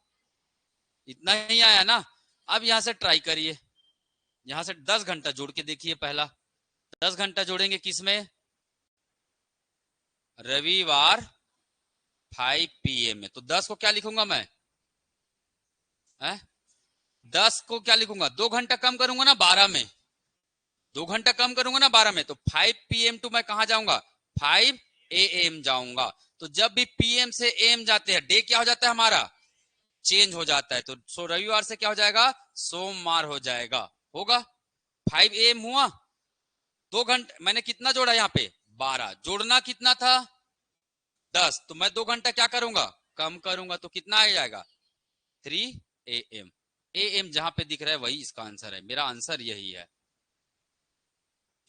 इतना ही आया ना। अब यहां से ट्राई करिए, यहां से 10 घंटा जोड़ के देखिए। पहला 10 घंटा जोड़ेंगे किसमें? रविवार 5 PM में। तो 10 को क्या लिखूंगा मैं? 10 को क्या लिखूंगा? 2 घंटा कम करूंगा ना 12 में, 2 घंटा कम करूंगा ना 12 में, तो 5 PM टू मैं कहा जाऊंगा? 5 AM जाऊंगा। तो जब भी PM से AM जाते हैं, डे क्या हो जाता है हमारा? चेंज हो जाता है। तो रविवार से क्या हो जाएगा? सोमवार हो जाएगा। होगा 5 AM हुआ। 2 घंटे मैंने कितना जोड़ा यहाँ पे? 12। जोड़ना कितना था? 10। तो मैं 2 घंटा क्या करूंगा? कम करूंगा, तो कितना आ जाएगा? 3 AM। AM जहां पे दिख रहा है वही इसका आंसर है। मेरा आंसर यही है।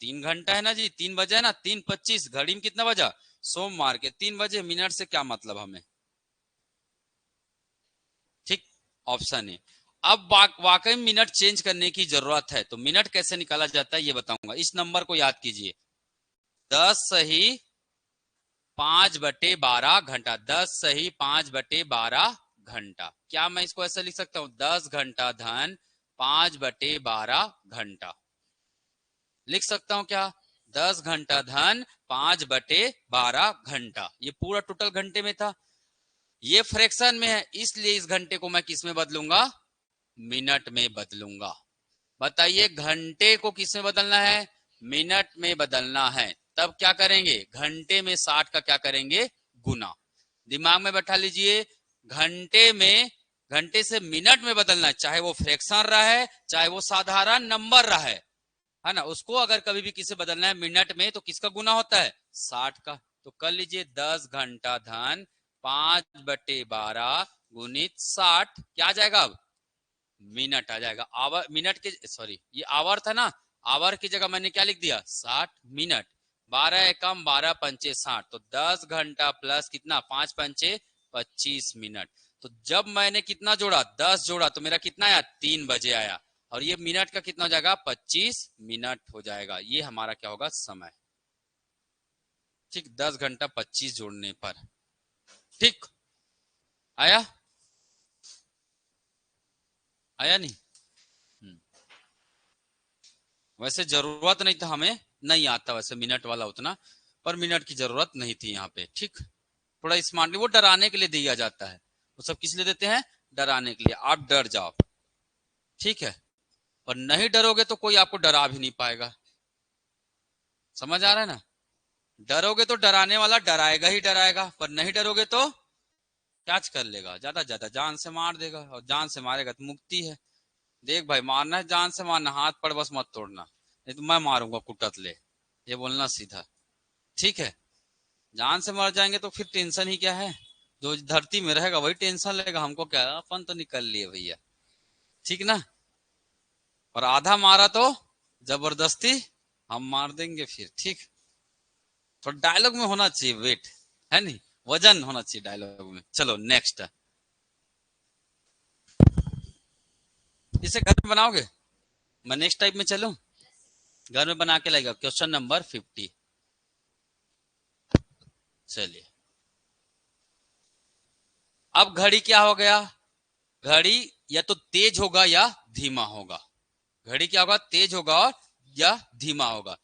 3 घंटा है ना जी, 3 बजे है ना, 3:25। घड़ी में कितना बजा? सोमवार के 3 बजे। मिनट से क्या मतलब हमें? ठीक, ऑप्शन है। अब वाकई मिनट चेंज करने की जरूरत है, तो मिनट कैसे निकाला जाता है ये बताऊंगा। इस नंबर को याद कीजिए, 10 सही 5 बटे 12 घंटा, 10 सही 5 बटे 12 घंटा। क्या मैं इसको ऐसा लिख सकता हूं? 10 घंटा धन 5 बटे 12 घंटा लिख सकता हूं क्या? 10 घंटा धन 5 बटे 12 घंटा। ये पूरा टोटल घंटे में था, ये फ्रैक्शन में है, इसलिए इस घंटे को मैं किस में बदलूंगा? मिनट में बदलूंगा। बताइए, घंटे को किस में बदलना है? मिनट में बदलना है। तब क्या करेंगे? घंटे में 60 का क्या करेंगे? गुना। दिमाग में बैठा लीजिए, घंटे से मिनट में बदलना है, चाहे वो फ्रैक्शन रहा है, चाहे वो साधारण नंबर रहा है ना। उसको अगर कभी भी किसे बदलना है मिनट में, तो किसका गुना होता है? 60 का। तो कर लीजिए, 10 घंटा धन 5 बटे 12 गुणित 60, क्या आ जाएगा? अब मिनट आ जाएगा। आवर, मिनट के, सॉरी ये आवर था ना, आवर की जगह मैंने क्या लिख दिया? 60 मिनट। 12 एकम 12 पंचे 60, तो 10 घंटा प्लस कितना? 5 पंचे 25 मिनट। तो जब मैंने कितना जोड़ा? 10 जोड़ा, तो मेरा कितना आया? 3 बजे आया। और ये मिनट का कितना हो जाएगा? 25 मिनट हो जाएगा। ये हमारा क्या होगा? समय। ठीक, 10 घंटा 25 जोड़ने पर। ठीक, आया? आया नहीं? वैसे जरूरत नहीं था हमें, नहीं आता वैसे मिनट वाला उतना, पर मिनट की जरूरत नहीं थी यहाँ पे। ठीक, थोड़ा स्मार्टली, वो डराने के लिए दिया जाता है। वो सब किस लिए देते हैं? डराने के लिए, आप डर जाओ। ठीक है, और नहीं डरोगे तो कोई आपको डरा भी नहीं पाएगा। समझ आ रहा है ना? डरोगे तो डराने वाला डराएगा ही डराएगा, पर नहीं डरोगे तो क्या कर लेगा? ज्यादा ज्यादा जान से मार देगा, और जान से मारेगा तो मुक्ति है। देख भाई, मारना है जान से मारना, हाथ पर बस मत तोड़ना, नहीं तो मैं मारूंगा कुटत ले, ये बोलना सीधा। ठीक है, जान से मर जाएंगे तो फिर टेंशन ही क्या है? जो धरती में रहेगा वही टेंशन लेगा, हमको क्या, अपन तो निकल लिए भैया। ठीक ना? और आधा मारा तो जबरदस्ती हम मार देंगे फिर। ठीक, तो डायलॉग में होना चाहिए वेट, है नहीं, वजन होना चाहिए डायलॉग में। चलो नेक्स्ट, इसे घर में बनाओगे? मैं नेक्स्ट टाइप में चलूं, घर में बना के लाएगा। Question number 50। चलिए, अब घड़ी क्या हो गया? घड़ी या तो तेज होगा या धीमा होगा। घड़ी क्या होगा? तेज होगा या धीमा होगा।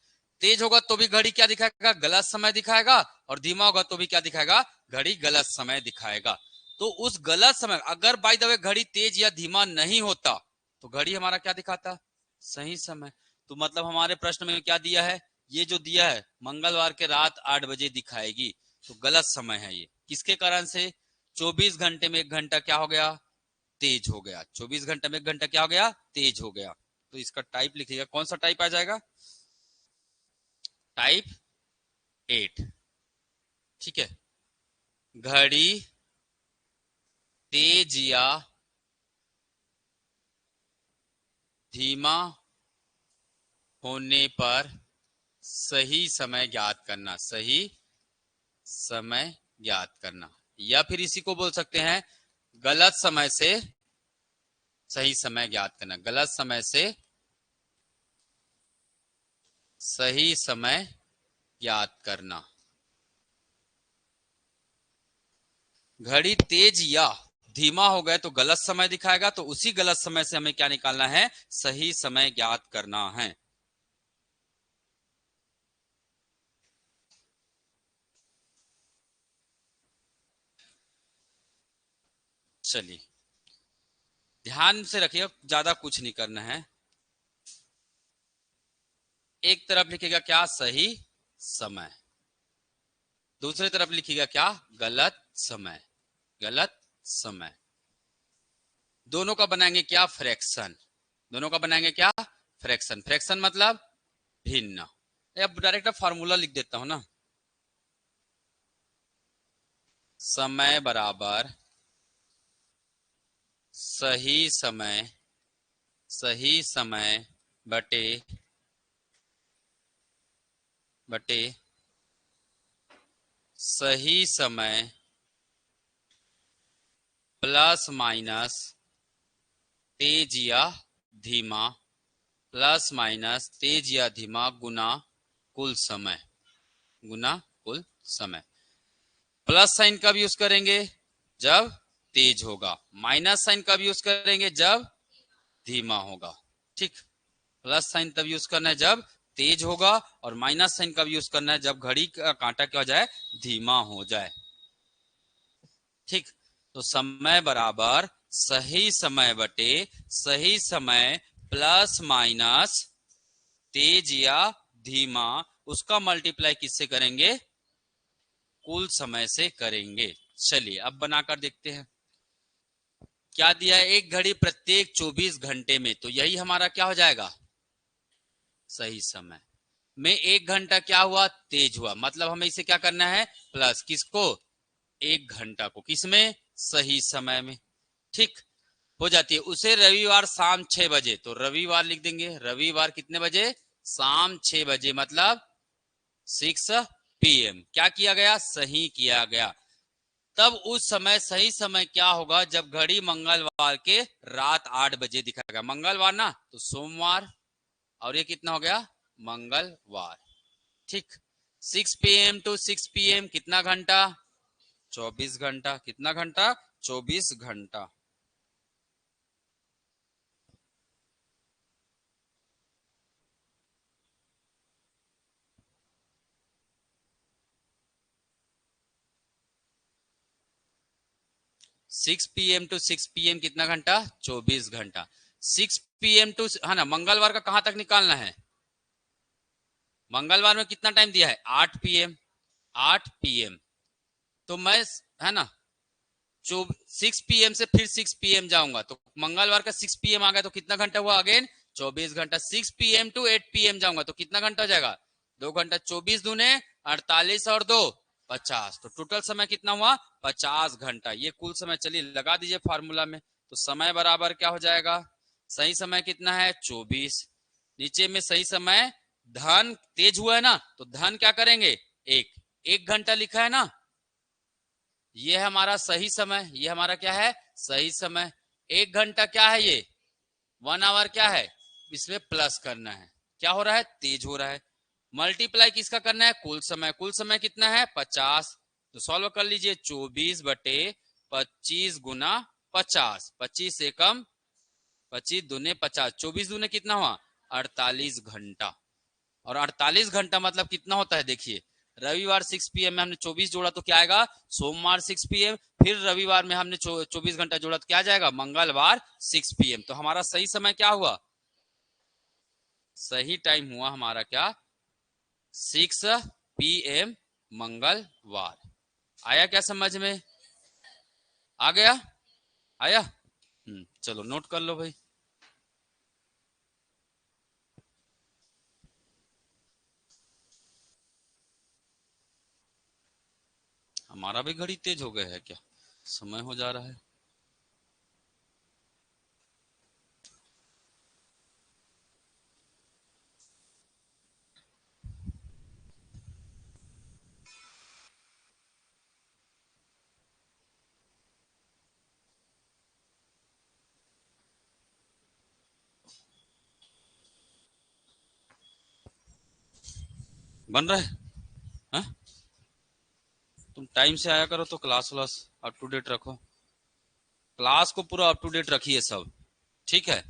तेज होगा तो भी घड़ी क्या दिखाएगा? गलत समय दिखाएगा। और धीमा होगा तो भी क्या दिखाएगा? घड़ी गलत समय दिखाएगा। तो उस गलत समय, अगर बाय द वे घड़ी तेज या धीमा नहीं होता तो घड़ी हमारा क्या दिखाता, सही समय। तो मतलब हमारे प्रश्न में क्या दिया है, ये जो दिया है मंगलवार के रात 8 बजे दिखाएगी, तो गलत समय है ये। किसके कारण से, 24 घंटे में 1 घंटा क्या हो गया, तेज हो गया। 24 घंटे में 1 घंटा क्या हो गया, तेज हो गया। तो इसका टाइप लिखिएगा, कौन सा टाइप आ जाएगा, टाइप 8। ठीक है, घड़ी तेज या धीमा होने पर सही समय ज्ञात करना, सही समय ज्ञात करना, या फिर इसी को बोल सकते हैं गलत समय से सही समय ज्ञात करना, गलत समय से सही समय ज्ञात करना। घड़ी तेज या धीमा हो गए तो गलत समय दिखाएगा, तो उसी गलत समय से हमें क्या निकालना है, सही समय ज्ञात करना है। चलिए ध्यान से रखिए, ज्यादा कुछ नहीं करना है। एक तरफ लिखिएगा क्या, सही समय, दूसरी तरफ लिखिएगा क्या, गलत समय, गलत समय। दोनों का बनाएंगे क्या, फ्रैक्शन, दोनों का बनाएंगे क्या, फ्रैक्शन। फ्रैक्शन मतलब भिन्न। अब डायरेक्ट फार्मूला लिख देता हूं ना, समय बराबर सही समय, सही समय बटे बटे सही समय प्लस माइनस तेज या धीमा, प्लस माइनस तेज या धीमा गुना कुल समय, गुना कुल समय। प्लस साइन कब यूज करेंगे, जब तेज होगा। माइनस साइन कब यूज करेंगे, जब धीमा होगा। ठीक, प्लस साइन तब यूज करना है जब तेज होगा, और माइनस साइन कब यूज करना है, जब घड़ी का कांटा क्या हो जाए, धीमा हो जाए। ठीक, तो समय बराबर सही समय बटे सही समय प्लस माइनस तेज या धीमा, उसका मल्टीप्लाई किससे करेंगे, कुल समय से करेंगे। चलिए अब बनाकर देखते हैं। क्या दिया है, एक घड़ी प्रत्येक 24 घंटे में, तो यही हमारा क्या हो जाएगा, सही समय में। 1 घंटा क्या हुआ, तेज हुआ, मतलब हमें इसे क्या करना है, प्लस किसको, 1 घंटा को, किसमें, सही समय में। ठीक, हो जाती है। उसे रविवार शाम 6 बजे, तो रविवार लिख देंगे, रविवार कितने बजे, शाम 6 बजे, मतलब 6 PM क्या किया गया, सही किया गया। तब उस समय सही समय क्या होगा, जब घड़ी मंगलवार के रात 8 बजे दिखाएगा। मंगलवार ना, तो सोमवार, और ये कितना हो गया, मंगलवार। ठीक, 6 PM टू 6 PM कितना घंटा, 24 घंटा। कितना घंटा, 24 घंटा। 6 PM टू 6 PM कितना घंटा, 24 घंटा। 6 PM टू, है ना, मंगलवार का कहां तक निकालना है, मंगलवार में कितना टाइम दिया है, 8 PM, 8 PM। तो मैं, है ना, 6 PM से फिर 6 PM जाऊंगा, तो मंगलवार का 6 PM आ गया, तो कितना घंटा हुआ, अगेन 24 घंटा। 6 PM टू 8 PM जाऊंगा, तो कितना घंटा हो जाएगा, 2 घंटा। 24 दूने 48 और 2 50, तो टोटल समय कितना हुआ, 50 घंटा। ये कुल समय। चलिए लगा दीजिए फार्मूला में, तो समय बराबर क्या हो जाएगा, सही समय कितना है, 24, नीचे में सही समय, धन तेज हुआ है ना, तो धन क्या करेंगे, 1 घंटा लिखा है ना, ये है हमारा सही समय, ये हमारा क्या है, सही समय। 1 घंटा क्या है, ये 1 आवर क्या है, इसमें प्लस करना है, क्या हो रहा है, तेज हो रहा है। मल्टीप्लाई किसका करना है, कुल समय। कुल समय कितना है, 50, तो सॉल्व कर लीजिए, 24 बटे 25 गुना 50, 25 से कम, 25 दूने 50, 24 दूने कितना हुआ, 48 घंटा। और 48 घंटा मतलब कितना होता है, देखिए रविवार 6 PM में हमने 24 जोड़ा तो क्या आएगा, सोमवार 6 PM। फिर रविवार में हमने 24 घंटा जोड़ा तो क्या जाएगा, मंगलवार 6 PM। तो हमारा सही समय क्या हुआ, सही टाइम हुआ हमारा क्या, 6 PM मंगलवार। आया क्या समझ में, आ गया, आया। चलो नोट कर लो भाई। हमारा भी घड़ी तेज हो गया है क्या, समय हो जा रहा है। बन रहा है, हा? तुम टाइम से आया करो तो क्लास व्लास अप टू डेट रखो, क्लास को पूरा अप टू डेट रखिए सब, ठीक है।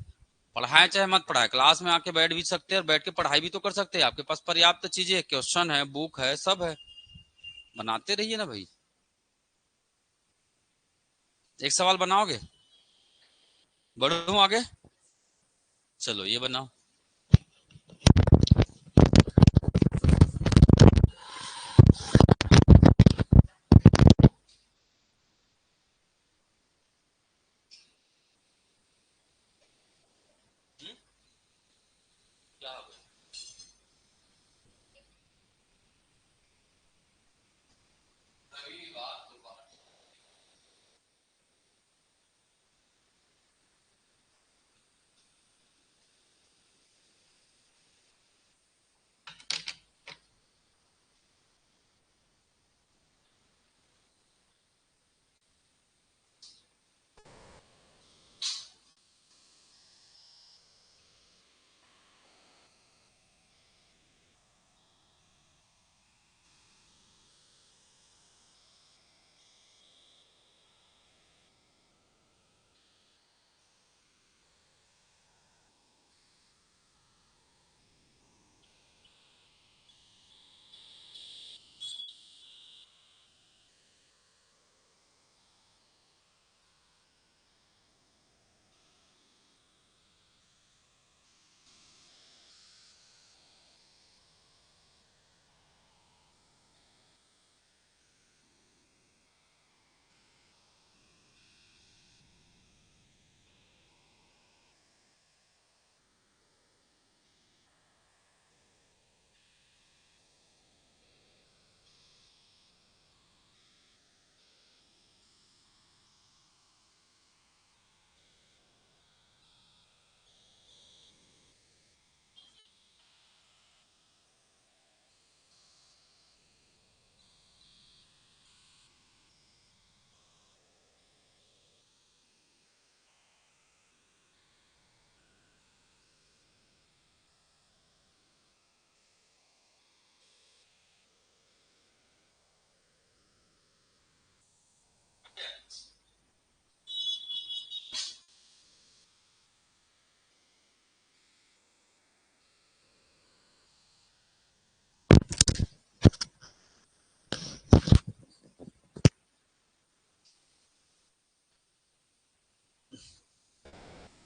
पढ़ाए चाहे मत पढ़ाए, क्लास में आके बैठ भी सकते हैं और बैठ के पढ़ाई भी तो कर सकते हैं, आपके पास पर्याप्त चीजें, क्वेश्चन है, बुक है, सब है, बनाते रहिए ना भाई। एक सवाल बनाओगे, बढ़ू आगे, चलो ये बनाओ। क्या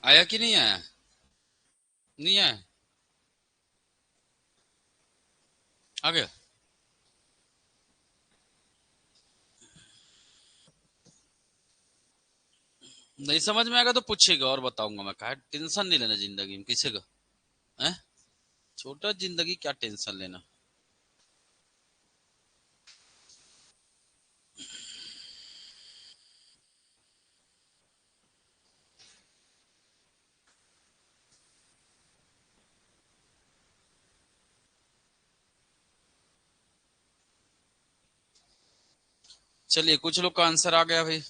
आया कि नहीं आया, नहीं आया, आ गया। नहीं समझ में आएगा तो पूछेगा और बताऊंगा मैं, कहा टेंशन नहीं लेना जिंदगी में किसी का है, छोटा जिंदगी क्या टेंशन लेना। चलिए कुछ लोग का आंसर आ गया भाई।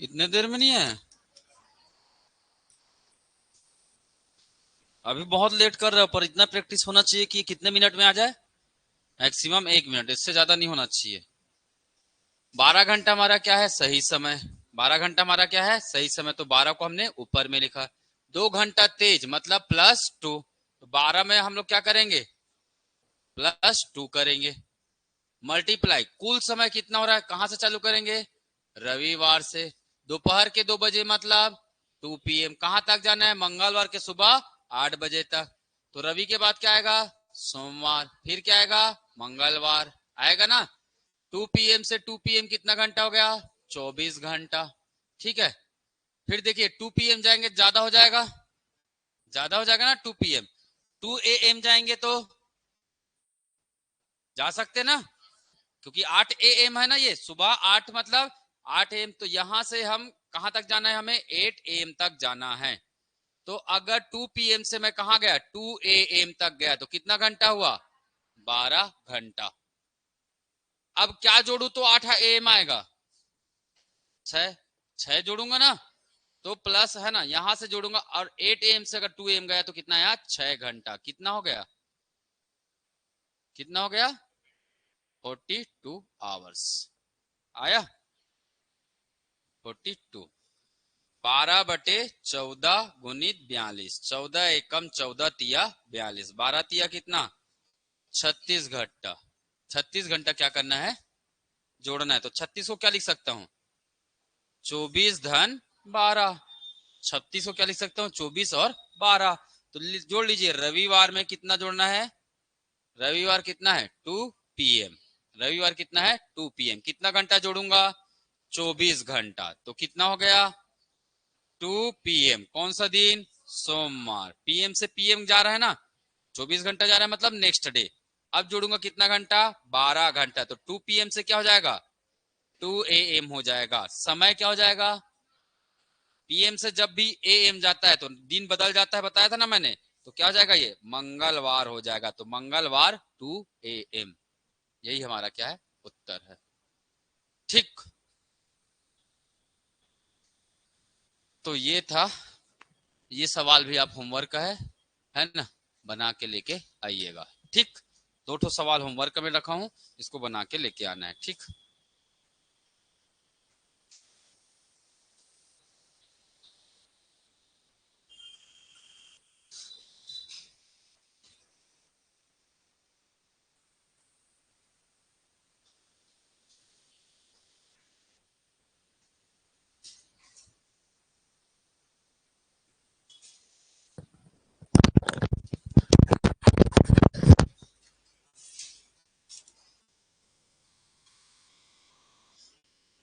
इतने देर में नहीं है? अभी बहुत लेट कर रहे हो, पर इतना प्रैक्टिस होना चाहिए कि कितने मिनट में आ जाए। मैक्सिमम 1 मिनट, इससे ज्यादा नहीं होना चाहिए। 12 घंटा हमारा क्या है? सही समय। 12 घंटा हमारा क्या है? सही समय। तो 12 को हमने ऊपर में लिखा। 2 घंटा तेज मतलब +2। तो 12 में हम लोग क्या करेंगे? +2 करेंगे। मल्टीप्लाई, कुल समय कितना हो रहा है? कहां से चालू करेंगे? रविवार से। दोपहर के 2 बजे मतलब 2 PM। कहां तक जाना है? मंगलवार के सुबह 8 बजे तक। तो रवि के बाद क्या आएगा? सोमवार। फिर क्या आएगा? मंगलवार आएगा ना। 2 PM से 2 PM कितना घंटा हो गया? 24 घंटा। ठीक है। फिर देखिए 2 PM जाएंगे ज्यादा हो जाएगा, ज्यादा हो जाएगा ना 2 PM। 2 AM जाएंगे तो जा सकते ना, क्योंकि 8 AM है ना, ये सुबह 8 मतलब 8 AM। तो यहां से हम कहां तक जाना है? हमें 8 AM तक जाना है। तो अगर 2 PM से मैं कहा गया? 2 AM तक गया तो कितना घंटा हुआ? 12 घंटा। अब क्या जोड़ू तो 8 AM आएगा? 6। 6 जोड़ूंगा ना तो प्लस है ना, यहां से जोड़ूंगा। और 8 AM से अगर 2 AM गया तो कितना आया? 6 घंटा। कितना हो गया? कितना हो गया? 42 आवर्स आया। 42। 12/14 गुणित 42। 14 एकम 14 तिया 42। 12 तिया कितना? 36 घंटा। 36 घंटा क्या करना है? जोड़ना है। तो 36 को क्या लिख सकता हूँ? 24 धन 12। 36 को क्या लिख सकता हूँ? 24 और 12। तो जोड़ लीजिए। रविवार में कितना जोड़ना है? रविवार कितना है? 2 PM। रविवार कितना है? 2 PM। कितना घंटा जोड़ूंगा? 24 घंटा। तो कितना हो गया? 2 PM। कौन सा दिन? सोमवार। PM से PM जा रहा है ना, 24 घंटा जा रहा है मतलब नेक्स्ट डे। अब जोड़ूंगा कितना घंटा? 12 घंटा। तो 2 PM से क्या हो जाएगा? 2 AM हो जाएगा। समय क्या हो जाएगा? PM से जब भी AM जाता है तो दिन बदल जाता है, बताया था ना मैंने। तो क्या हो जाएगा? ये मंगलवार हो जाएगा। तो मंगलवार 2 AM। यही हमारा क्या है? उत्तर है। ठीक। तो ये था। ये सवाल भी आप होमवर्क का है ना, बना के लेके आइएगा। ठीक। 2 ठो सवाल होमवर्क में रखा हूं, इसको बना के लेके आना है। ठीक।